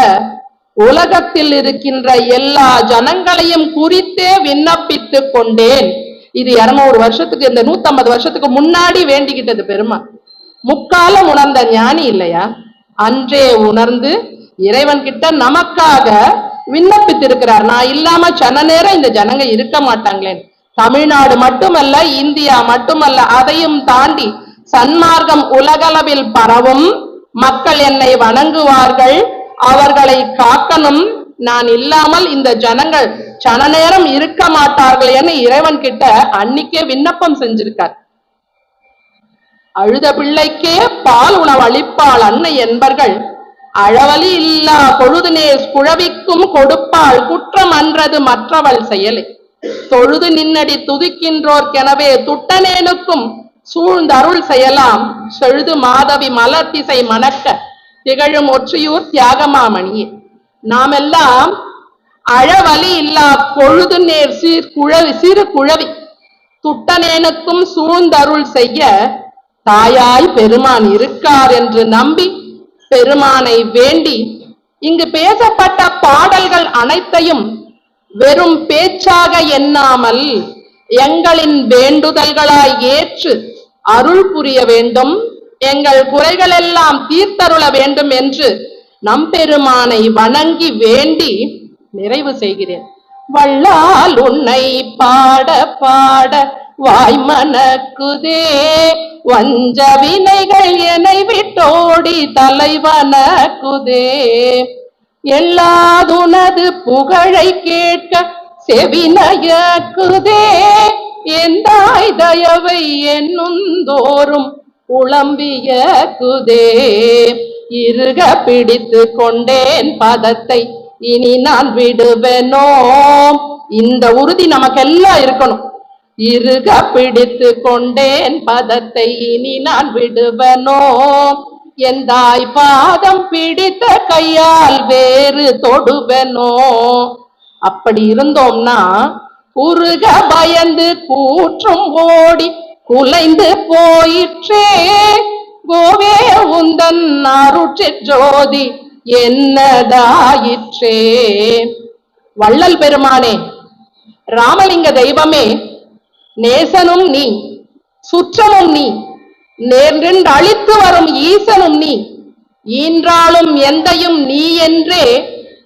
உலகத்தில் இருக்கின்ற எல்லா ஜனங்களையும் குறித்தே விண்ணப்பித்துக் கொண்டேன். இது 200 வருஷத்துக்கு, இந்த 150 வருஷத்துக்கு முன்னாடி வேண்டிக்கிட்டது பெருமான். முக்காலம் உணர்ந்த ஞானி இல்லையா? அன்றே உணர்ந்து இறைவன் கிட்ட நமக்காக விண்ணப்பித்திருக்கிறார். நான் இல்லாம சன நேரம் இந்த ஜனங்க இருக்க மாட்டாங்களே. தமிழ்நாடு மட்டுமல்ல, இந்தியா மட்டுமல்ல, அதையும் தாண்டி சன்மார்க்கம் உலகளவில் பரவும். மக்கள் என்னை வணங்குவார்கள், அவர்களை காக்கணும். நான் இல்லாமல் இந்த ஜனங்கள் சன நேரம் இருக்க மாட்டார்கள் என இறைவன் கிட்ட அன்னிக்கே விண்ணப்பம் செஞ்சிருக்கார். அழுத பிள்ளைக்கே பால் உணவு அளிப்பாள் அன்னை என்பர்கள், அழவலி இல்லா பொழுதுனே குழவிக்கும் கொடுப்பாள் குற்றம் அன்றது மற்றவள் செயலை. தொழுது நின்னடி துதிக்கின்றோர்க்கெனவே துட்டனேனுக்கும் சூழ்ந்தருள் செய்யலாம் செழுது மாதவி மலர் திசை மணக்க திகழும் ஒற்றியூர் தியாகமாமணியே. நாமெல்லாம் அழவலி இல்லா பொழுது நேர் சிறு குழவி துட்டனேனுக்கும் சூழ்ந்தருள் செய்ய தாயாய் பெருமான் இருக்கார் என்று நம்பி பெருமானை வேண்டி இங்கு பேசப்பட்ட பாடல்கள் அனைத்தையும் வெறும் பேச்சாக எண்ணாமல் எங்களின் வேண்டுதல்களாய் ஏற்று அருள் புரிய வேண்டும், எங்கள் குறைகள் எல்லாம் தீர்த்தருள வேண்டும் என்று நம்பெருமானை வணங்கி வேண்டி நிறைவு செய்கிறேன். வள்ளால் உன்னை பாட பாட வாய்மனக்குதே, வஞ்ச வினைகள் என்னை விட்டோடி தலைவனக்குதே. எல்லாதுனது புகழை கேட்க செவினயக்குதே, எந்தாய் தயவை என்னுந்தோறும் உளம்பியக்குதே. இருக பிடித்து கொண்டேன் பதத்தை இனி நான் விடுவேனோ. இந்த உறுதி நமக்கெல்லாம் இருக்கணும். இருக பிடித்து கொண்டேன் பதத்தை இனி நான் விடுவேனோ. எந்தாய் பாதம் பிடித்த கையால் வேறு தொடுவேனோ. அப்படி இருந்தோம்னா குறுக பயந்து கூற்றும் ஓடி குலைந்து போயிற்றே. கோவே உந்தன் அருட்சிற் ஜோதி என்னதாயிற்றே. வள்ளல் பெருமானே, ராமலிங்க தெய்வமே, நேசனும் நீ, சுற்றமும் நீ, நேர்ந்து அழித்து வரும் ஈசனும் நீ, ஈன்றாலும் எந்தையும் நீ என்றே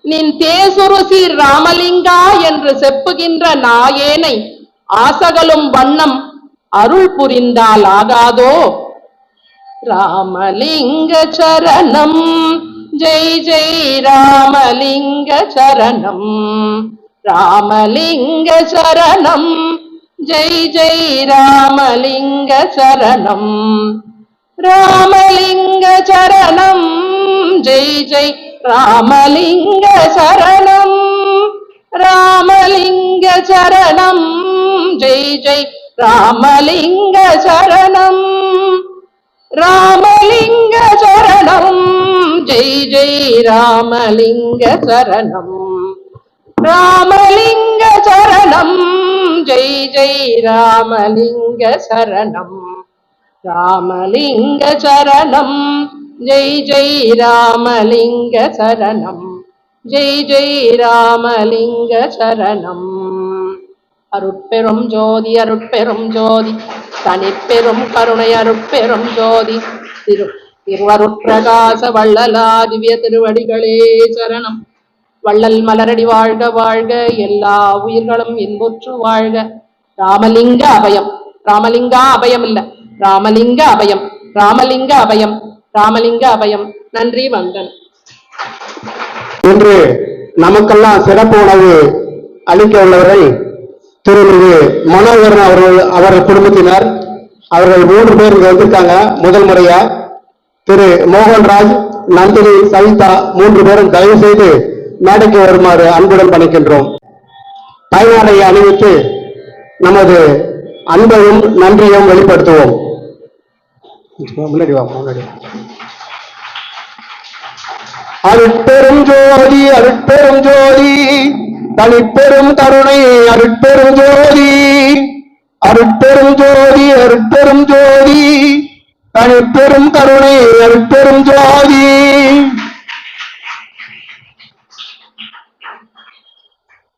நின் தேசுருசி ராமலிங்கா என்று செப்புகின்ற நாயேனை ஆசகலும் வண்ணம் அருள் புரிந்தால் ஆகாதோ. ராமலிங்க சரணம் ஜெய் ஜெய் ராமலிங்க சரணம், ராமலிங்க சரணம் ஜெய் ஜெய் ராமலிங்க சரணம், ராமலிங்க சரணம் ஜெய் ஜெய் ராமலிங்க சரணம், ராமலிங்க சரணம் ஜெய் ஜெய் ராமலிங்க சரணம், ராமலிங்க சரணம் ஜெய் ஜெய் ராமலிங்க சரணம், ராமலிங்க சரணம் ஜெய் ஜெய் ராமலிங்க சரணம், ராமலிங்க சரணம் ஜெய் ஜெய் ராமலிங்க சரணம், ஜெய் ஜெய் ராமலிங்க சரணம். அருட்பெரும் ஜோதி அருட்பெரும் ஜோதி தனிப்பெரும் கருணை அருட்பெரும் ஜோதி திருவருட்பிரகாச வள்ளலா திவ்ய திருவடிகளே சரணம். வள்ளல் மலரடி வாழ்க வாழ்க, எல்லா உயிர்களும் இன்புற்று வாழ்க. ராமலிங்க அபயம், ராமலிங்கா அபயம் இல்ல, ராமலிங்க அபயம், ராமலிங்க அபயம், ராமலிங்க அபயம். நன்றி, வந்தன். இன்று நமக்கெல்லாம் சிறப்பு உணவு அளிக்க உள்ளவர்கள் திருமிகு மனோகரன் அவர்கள் குடும்பத்தினர். அவர்கள் 3 பேர் இங்க வந்திருக்காங்க முதல் முறையா. திரு மோகன்ராஜ், நந்தினி, சவிதா 3 பேரும் தயவு செய்து மேடைக்கு வருமாறு அன்புடன் பணிக்கின்றோம். தாய்மாரை அணிவித்து நமது அன்பையும் நன்றியும் வெளிப்படுத்துவோம். முன்னாடி வா, முன்னாடி வா. அருட்பெரும் ஜோதி அருட்பெரும் ஜோதி தனிப்பெரும் கருணை அருட்பெரும் ஜோதி, அருட்பெரும் ஜோதி அருட்பெரும் ஜோதி தனிப்பெரும் கருணை அருட்பெரும் ஜோதி.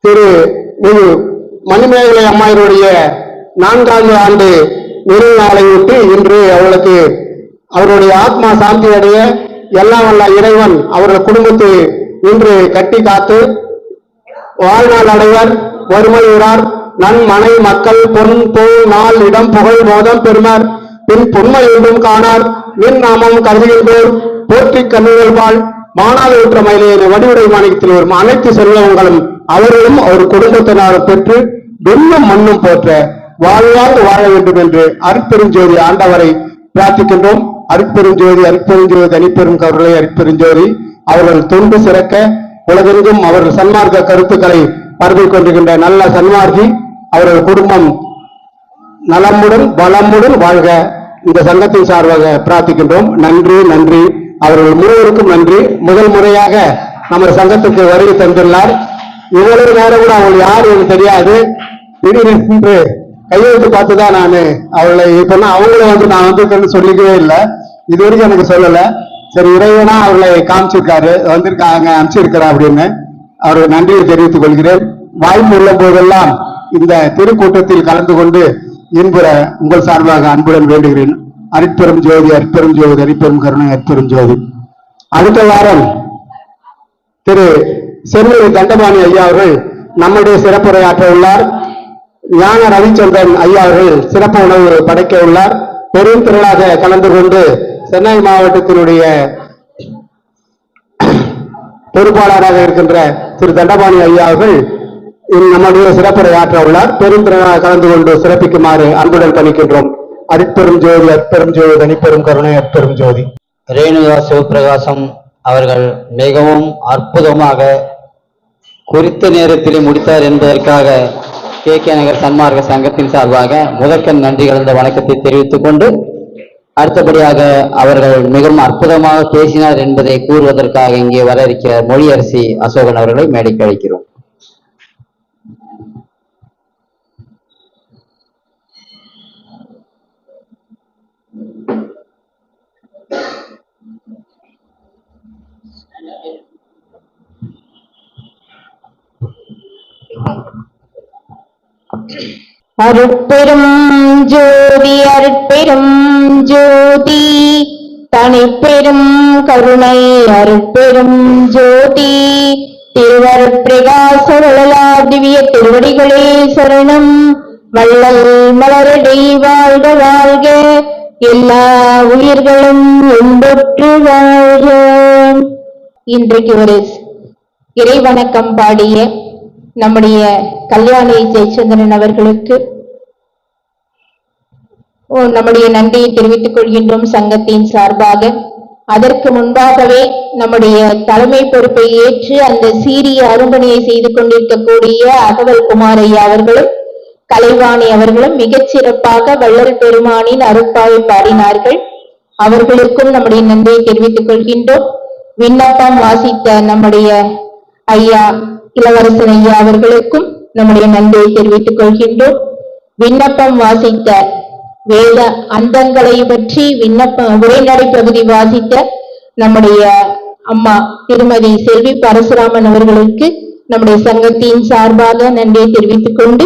திரு மணிமேகலை அம்மாயினுடைய 4வது ஆண்டு நிறைவு நாளை விட்டு இன்று அவர்களுக்கு அவருடைய ஆத்மா சாந்தி அடைய எல்லாம் வல்ல இறைவன் அவர்கள் குடும்பத்தை இன்று கட்டி காத்து வாழ்நாள் அடைவர், வறுமையுறார், நன்மனை மக்கள் பொன் தோல் நாள் இடம் புகழ் மோதம் பெருமர் பின் பொன்மை என்றும் காணார் நின் நாமம் கருதுகின்றோர் போற்றி கண்ணுகள்பால் மானாத உற்ற மயிலே வடிவுடை மாணிக்கத்தில் வரும் அனைத்து செல்வங்களும் அவர்களும் அவர் குடும்பத்தினரும் பெற்று விண்ணும் மண்ணும் போற்ற வாழ்வாங்கு வாழ வேண்டும் என்று அருட்பெருஞ்சோதி ஆண்டவரை பிரார்த்திக்கின்றோம். அருட்பெருஞ்சோதி அருட்பெருஞ்சோதி தனிப்பெரும் கருளை அருட்பெருஞ்சோதி அவர்கள் தொண்டு சிறக்க உலகெங்கும் அவர்கள் சன்மார்க்க கருத்துக்களை பரப்பிக் கொண்டிருக்கின்ற நல்ல சன்மார்க்கி அவர்கள் குடும்பம் நலமுடன் வளமுடன் வாழ்க இந்த சங்கத்தின் சார்பாக பிரார்த்திக்கின்றோம். நன்றி நன்றி. அவர்கள் மூவருக்கும் நன்றி. முதல் முறையாக நம்ம சங்கத்துக்கு வருகை தந்துள்ளார். இவ்வளவு நேரம் கூட அவங்க யாரு எனக்கு தெரியாது. திடீரென்று கையெழுத்து பார்த்துதான் நான் அவளை சொன்னா அவங்களும் வந்து நான் வந்து சொல்லிக்கவே இல்லை, இது வரைக்கும் எனக்கு சொல்லல. சரி, இறைவனா அவர்களை காமிச்சிருக்காரு, வந்திருக்காங்க, அனுப்பிச்சிருக்கிறேன் அப்படின்னு அவருக்கு நன்றியை தெரிவித்துக் கொள்கிறேன். வாய்ப்பு உள்ள போதெல்லாம் இந்த திருக்கூட்டத்தில் கலந்து கொண்டு இன்புற உங்கள் சார்பாக அன்புடன் வேண்டுகிறேன். அருட்பெரும் ஜோதி அருட்பெரும் ஜோதி அருட்பெரும் கருணை அருட்பெரும் ஜோதி. அடுத்த வாரம் திரு சென்னை தண்டபாணி ஐயா அவர்கள் நம்முடைய சிறப்புரையாற்ற உள்ளார். ஞான ரவிச்சந்திரன் ஐயா அவர்கள் சிறப்பு உணவு படைக்க உள்ளார். பெரும் திரளாக கலந்து கொண்டு சென்னை மாவட்டத்தினுடைய பொறுப்பாளராக இருக்கின்ற திரு தண்டபாணி ஐயா அவர்கள் நம்முடைய சிறப்புரையாற்ற உள்ளார். பெரும் திரளாக கலந்து கொண்டு சிறப்பிக்குமாறு அன்புடன் பணிக்கின்றோம். அருட்பெரும் ஜோதி அற்பெரும் ஜோதி தனிப்பெரும் கருணை அற்பெரும் ஜோதி. ரேணுகா சிவபிரகாசம் அவர்கள் மிகவும் அற்புதமாக குறித்த நேரத்திலே முடித்தார் என்பதற்காக KK நகர் சன்மார்க்க சங்கத்தின் சார்பாக முதற்கண் நன்றி கலந்த வணக்கத்தை தெரிவித்துக் கொண்டு, அடுத்தபடியாக அவர்கள் மிகவும் அற்புதமாக பேசினார் என்பதை கூறுவதற்காக இங்கே வர இருக்கிற மொழியரசி அசோகன் அவர்களை மேடைக்கு அழைக்கிறோம். அருட்பெரும் ஜோதி அருட்பெரும் ஜோதி தனிப்பெரும் கருணை அருட்பெரும் ஜோதி திருவருட்பிரகாச வள்ளலார் திவ்ய திருவடிகளே சரணம். வள்ளல் மலரடி வாழ்க வாழ்க, எல்லா உயிர்களும் இன்புற்று வாழ்க. இன்றைக்கு ஒரு இறைவணக்கம் பாடிய நம்முடைய கல்யாணி ஜெயச்சந்திரன் அவர்களுக்கு நம்முடைய நன்றியை தெரிவித்துக் கொள்கின்றோம் சங்கத்தின் சார்பாக. அதற்கு முன்பாகவே நம்முடைய தலைமை பொறுப்பை ஏற்று அந்த சீரிய அரும்பணியை செய்து கொண்டிருக்கக்கூடிய அகவல் குமாரையா அவர்களும் கலைவாணி அவர்களும் மிகச் சிறப்பாக வள்ளல் பெருமானின் அருட்பாவை பாடினார்கள். அவர்களுக்கும் நம்முடைய நன்றியை தெரிவித்துக் கொள்கின்றோம். விண்ணப்பம் வாசித்த நம்முடைய ஐயா இளவரசன் ஐயா அவர்களுக்கும் நம்முடைய நன்றியை தெரிவித்துக் கொள்கின்றோம். விண்ணப்பம் வாசித்த வேத அந்தங்களை பற்றி உரைநடை பகுதி வாசித்த நம்முடைய அம்மா திருமதி செல்வி பரசுராமன் அவர்களுக்கு நம்முடைய சங்கத்தின் சார்பாக நன்றியை தெரிவித்துக் கொண்டு,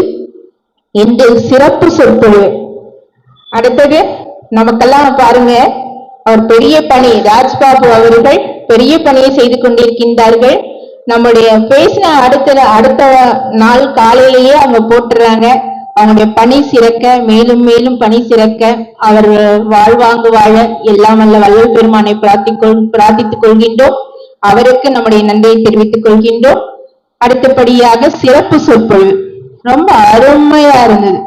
இந்த சிறப்பு சொற்பொழிவு அடுத்தது நமக்கெல்லாம் பாருங்க, அவர் பெரிய பணி, ராஜ்பாபு அவர்கள் பெரிய பணியை செய்து கொண்டிருக்கின்றார்கள். நம்முடைய பேசின அடுத்த நாள் காலையிலேயே அவங்க போட்டுறாங்க. அவங்களுடைய பணி சிறக்க, மேலும் மேலும் பணி சிறக்க, அவர் வாழ்வாங்கு வாழ எல்லாம் வல்ல வள்ளல் பெருமானை பிரார்த்தித்துக் கொள்கின்றோம். அவருக்கு நம்முடைய நன்றியை தெரிவித்துக் கொள்கின்றோம். அடுத்தபடியாக சிறப்பு சொற்பொழிவு ரொம்ப அருமையா இருந்தது.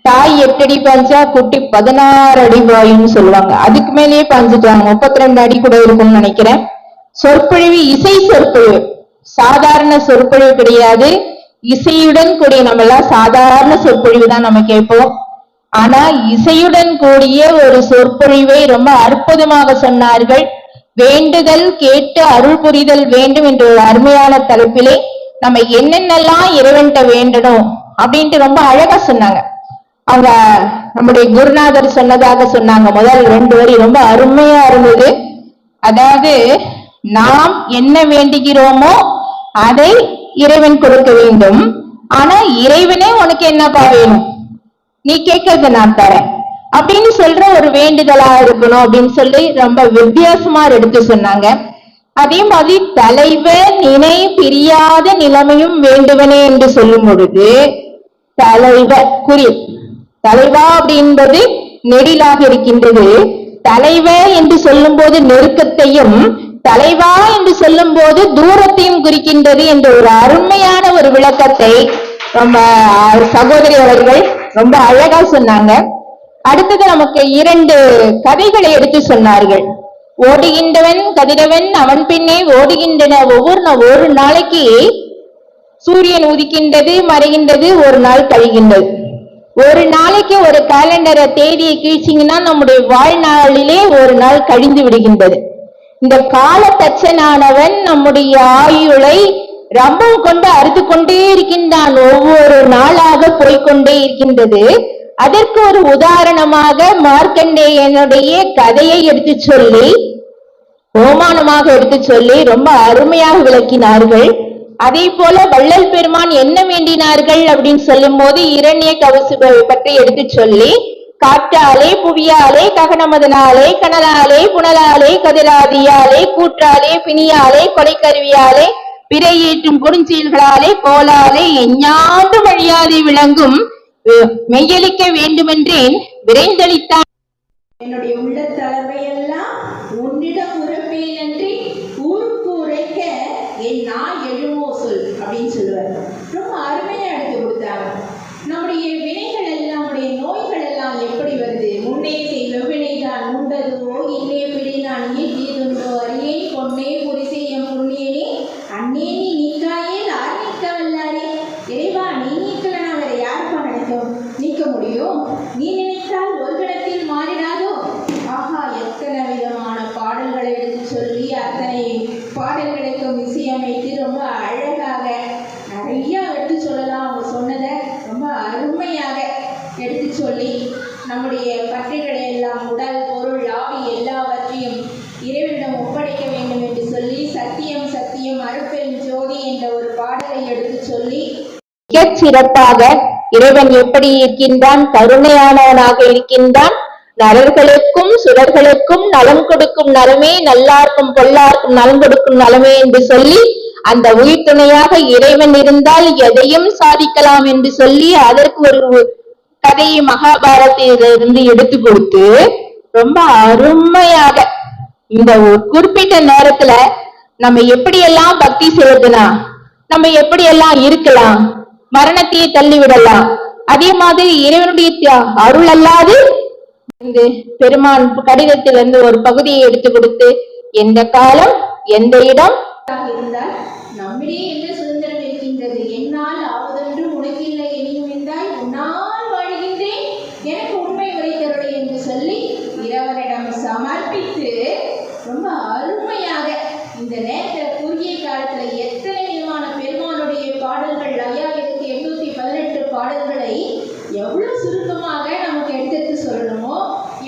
தாய் 8 அடி பாஞ்சா குட்டி 16 அடி பாயுன்னு சொல்லுவாங்க. அதுக்கு மேலேயே பாஞ்சிட்டாங்க, 32 அடி கூட இருக்கும்னு நினைக்கிறேன். சொற்பொழிவு இசை சொற்பொழிவு, சாதாரண சொற்பொழிவு கிடையாது. இசையுடன் கூடிய, நம்ம எல்லாம் சாதாரண சொற்பொழிவு தான் நம்ம கேட்போம். ஆனா இசையுடன் கூடிய ஒரு சொற்பொழிவை ரொம்ப அற்புதமாக சொன்னார்கள். வேண்டுதல் கேட்டு அருள் புரிதல் வேண்டும் என்ற ஒரு அருமையான தலைப்பிலே நம்ம என்னென்னலாம் இறைவன்கிட்ட வேண்டணும் அப்படின்ட்டு ரொம்ப அழகா சொன்னாங்க. அவங்க நம்முடைய குருநாதர் சொன்னதாக சொன்னாங்க. முதல் 2 வரி ரொம்ப அருமையா இருந்தது. அதாவது, நாம் என்ன வேண்டுகிறோமோ அதை இறைவன் கொடுக்க வேண்டும். ஆனா இறைவனே உனக்கு என்னப்பா வேணும், நீ கேட்கறது நான் தரேன். அப்படின்னு சொல்ற ஒரு வேண்டுதலா இருக்கணும் அப்படின்னு சொல்லி ரொம்ப வித்தியாசமா எடுத்து சொன்னாங்க. அதே மாதிரி தலைவர் நினை பிரியாத நிலைமையும் வேண்டுவனே என்று சொல்லும் பொழுது தலைவர் தலைவா அப்படின்பது நெடிலாக இருக்கின்றது. தலைவர் என்று சொல்லும் போது நெருக்கத்தையும், தலைவா என்று சொல்லும் போது தூரத்தையும் குறிக்கின்றது என்ற ஒரு அருமையான ஒரு விளக்கத்தை ரொம்ப சகோதரி அவர்கள் ரொம்ப அழகா சொன்னாங்க. அடுத்தது நமக்கு 2 கதைகளை எடுத்து சொன்னார்கள். ஓடுகின்றவன் கதிரவன் அவன் பின்னே ஓடுகின்றன. ஒரு நாளைக்கு சூரியன் உதிக்கின்றது, மறைகின்றது, ஒரு நாள் கழிகின்றது. ஒரு நாளைக்கு ஒரு காலண்டரை தேதியை கீழ்ச்சிங்கன்னா நம்முடைய வாழ்நாளிலே ஒரு நாள் கழிந்து விடுகின்றது. இந்த காலத்தச்சனானவன் நம்முடைய ஆயுளை ரம்பம் கொண்டு அறுத்து கொண்டே இருக்கின்றான். ஒவ்வொரு நாளாக போய்கொண்டே இருக்கின்றது. அதற்கு ஒரு உதாரணமாக மார்க்கண்டேயனுடைய கதையை எடுத்து சொல்லி, ஓமானமாக எடுத்து சொல்லி ரொம்ப அருமையாக விளக்கினார்கள். அதே போல வள்ளல் பெருமான் என்ன வேண்டினார்கள் அப்படின்னு சொல்லும் போது இரண்ய கவசுவை பற்றி எடுத்து சொல்லி, காற்றாலே புவியாலே ககனமதனாலே கனலாலே புனலாலே கதிராதியாலே கூற்றாலே பிணியாலே கொலைக்கருவியாலே பிறை ஏற்றும் கொடுஞ்செயல்களாலே கோலாலே எஞ்ஞாண்டு வழியாதி விளங்கும் மெய்யளிக்க வேண்டுமென்றேன் விரைந்தளித்தான். என்னுடைய உள்ள தலைமையெல்லாம் உன்னிடம் உரைப்பேன் நன்றி ஊருக்கு உரைக்க என் நாய் எழுமோ சொல் அப்படின்னு சொல்லுவார். ரொம்ப அருமையா எடுத்து கொடுத்தாங்க. நம்முடைய வினைகள் எல்லாம், நம்முடைய நோய்கள் எல்லாம் எப்படி வருது? முன்னே செய்த வினைதான் உண்டதுவோ இல்லே பிடி நான் ஈட்டுண்டோ அரியே பொன்னே புரிசை என் புண்ணியனே அன்னே நீ நீக்காயே யார் நீக்க வல்லாரே. இறைவா, நீ நீக்கலனா வேற யாருப்பா நீக்க முடியும்? நீ நினைத்தால் ஒரு கடத்தில் மாறிடாதோ? ஆஹா, எத்தனை விதமான பாடல்களை எடுத்து சொல்லி அத்தனை பாடல்களுக்கும் இசையமைத்து ரொம்ப அழகாக நிறைய எடுத்து சொல்லலாம். அவங்க சொன்னதை ரொம்ப அருமையாக எடுத்து சொல்லி நம்முடைய பற்றுகளை எல்லாம் உடல் பொருள் ஆவி எல்லாவற்றையும் இறைவனிடம் ஒப்படைக்க வேண்டும் என்று சொல்லி சத்தியம் சத்தியம் அருட்பெரும் ஜோதி என்ற ஒரு பாடலை எடுத்து சொல்லி மிகச் சிறப்பாக இறைவன் எப்படி இருக்கின்றான், கருணையானவனாக இருக்கின்றான், நரர்களுக்கும் சுரர்களுக்கும் நலம் கொடுக்கும் நலமே, நல்லார்க்கும் பொல்லார்க்கும் நலம் கொடுக்கும் நலமே என்று சொல்லி, அந்த உயிர் துணையாக இறைவன் இருந்தால் எதையும் சாதிக்கலாம் என்று சொல்லி அதற்கு ஒரு கதையை மகாபாரதத்திலிருந்து எடுத்து கொடுத்து ரொம்ப அருமையாக இந்த குறிப்பிட்ட நேரத்துல நம்ம எப்படியெல்லாம் பக்தி செய்யறதுனா, நம்ம எப்படியெல்லாம் இருக்கலாம், மரணத்தையே தள்ளிவிடலாம். அதே மாதிரி இறைவனுடைய அருள் அல்லாது இந்த பெருமான் கடிதத்திலிருந்து ஒரு பகுதியை எடுத்து கொடுத்து, எந்த காலம் எந்த இடம் இருந்தால் நம்மிடையே என்ன சுதந்திரம் இருக்கின்றது? என்னால் ஆவதென்று உனக்கில்லை எனினும் என்றால் உன்னால் வாழ்கின்றேன் எனக்கு உண்மை உரைத்தருளை என்று சொல்லி இறைவனிடம் சமர்ப்பித்து ரொம்ப அருமையாக இந்த நேரத்தில் குறுகிய காலத்துல எத்தனை விதமான பெருமானுடைய பாடல்கள் 5818 பாடல்களை எவ்வளவு சுருக்கமாக நமக்கு எடுத்து சொல்லணுமோ,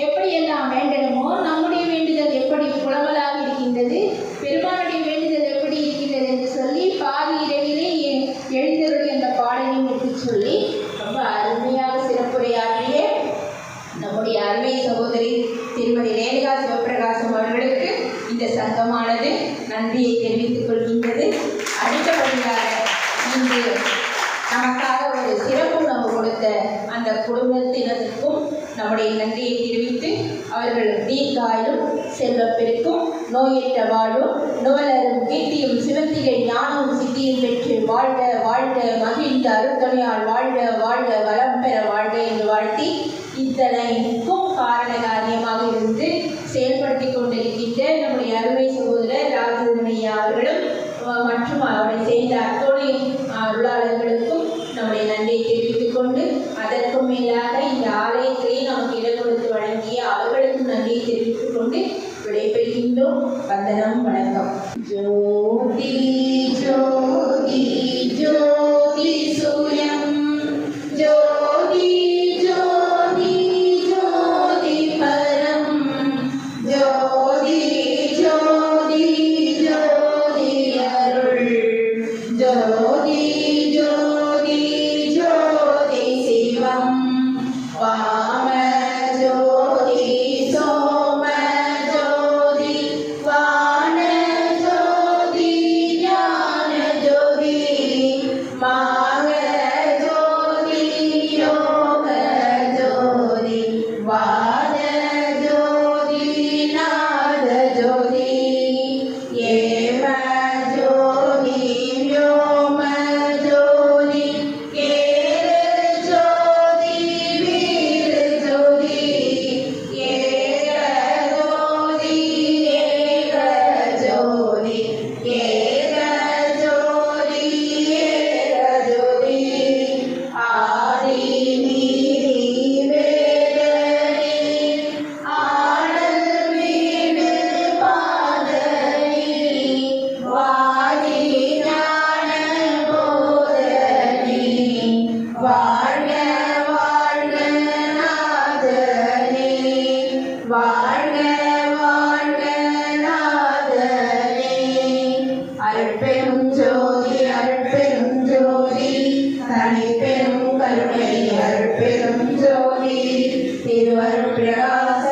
எப்படியெல்லாம் வேண்டணுமோ, நம்முடைய வேண்டுதல் எப்படி புலவலாக இருக்கின்றது, பெருமானுடைய வேண்டுதல் எப்படி இருக்கின்றது என்று சொல்லி பாதி இரவிலே எழுந்தருளி அந்த பாடலையும் எடுத்து சொல்லி ரொம்ப அருமையாக சிறப்புரையாற்றிய நம்முடைய அருமை சகோதரி திருமதி ரேணுகா சிவபிரகாசம் அவர்களுக்கு இந்த சங்கமானது நன்றியை தெரிவித்துக் கொள்கின்றது. அடுத்தபடியாக இன்று நமக்காக ஒரு சிறப்பு உணவு கொடுத்த அந்த குடும்பத்தினருக்கும் நம்முடைய நன்றியை தெரிவித்து, அவர்கள் தீர்க்காயும் செல்வப்பெருக்கும் நோயற்ற வாழும் நுவலரும் கீர்த்தியும் சிவத்திகை ஞானமும் சித்தியும் பெற்று வாழ்க வாழ்க மகிழ்ந்த அருத்தொழியால் வாழ்க வாழ்க வளம் பெற வாழ்க என்று வாழ்த்தி, இத்தனைக்கும் காரண காரியமாக இருந்து செயல்படுத்தி கொண்டிருக்கின்ற நம்முடைய அருமை சகோதரர் ராஜதனையா அவர்களும் மற்றும் அவரை சேர்ந்த அத்தோடு அருளாளர்களுக்கும் நம்முடைய நன்றியை தெரிவித்துக் கொண்டு, அதற்கும் மேலாக இந்த ஆலயத்திலே நமக்கு இடம் கொடுத்து வழங்கிய அவர்களுக்கும் நன்றியை தெரிவித்துக் கொண்டு விடைபெறுகின்றோம். வந்தனம், வணக்கம். ஜோதி ஜோதி ஜோதி சூயம் ஜோதி ஜோதி ஜோதி பரம் ஜோதி ஜோதி ஜோதி அருள் ஜோதி ஜோதி ஜோதி சிவம் வாம ஜோதி வாழ்க வாழ்க நாதனே. அருட்பெரும் ஜோதி அருட்பெரும் ஜோதி தனிப்பெரும் கருணை அருட்பெரும் ஜோதி திருவருட்பிரகாச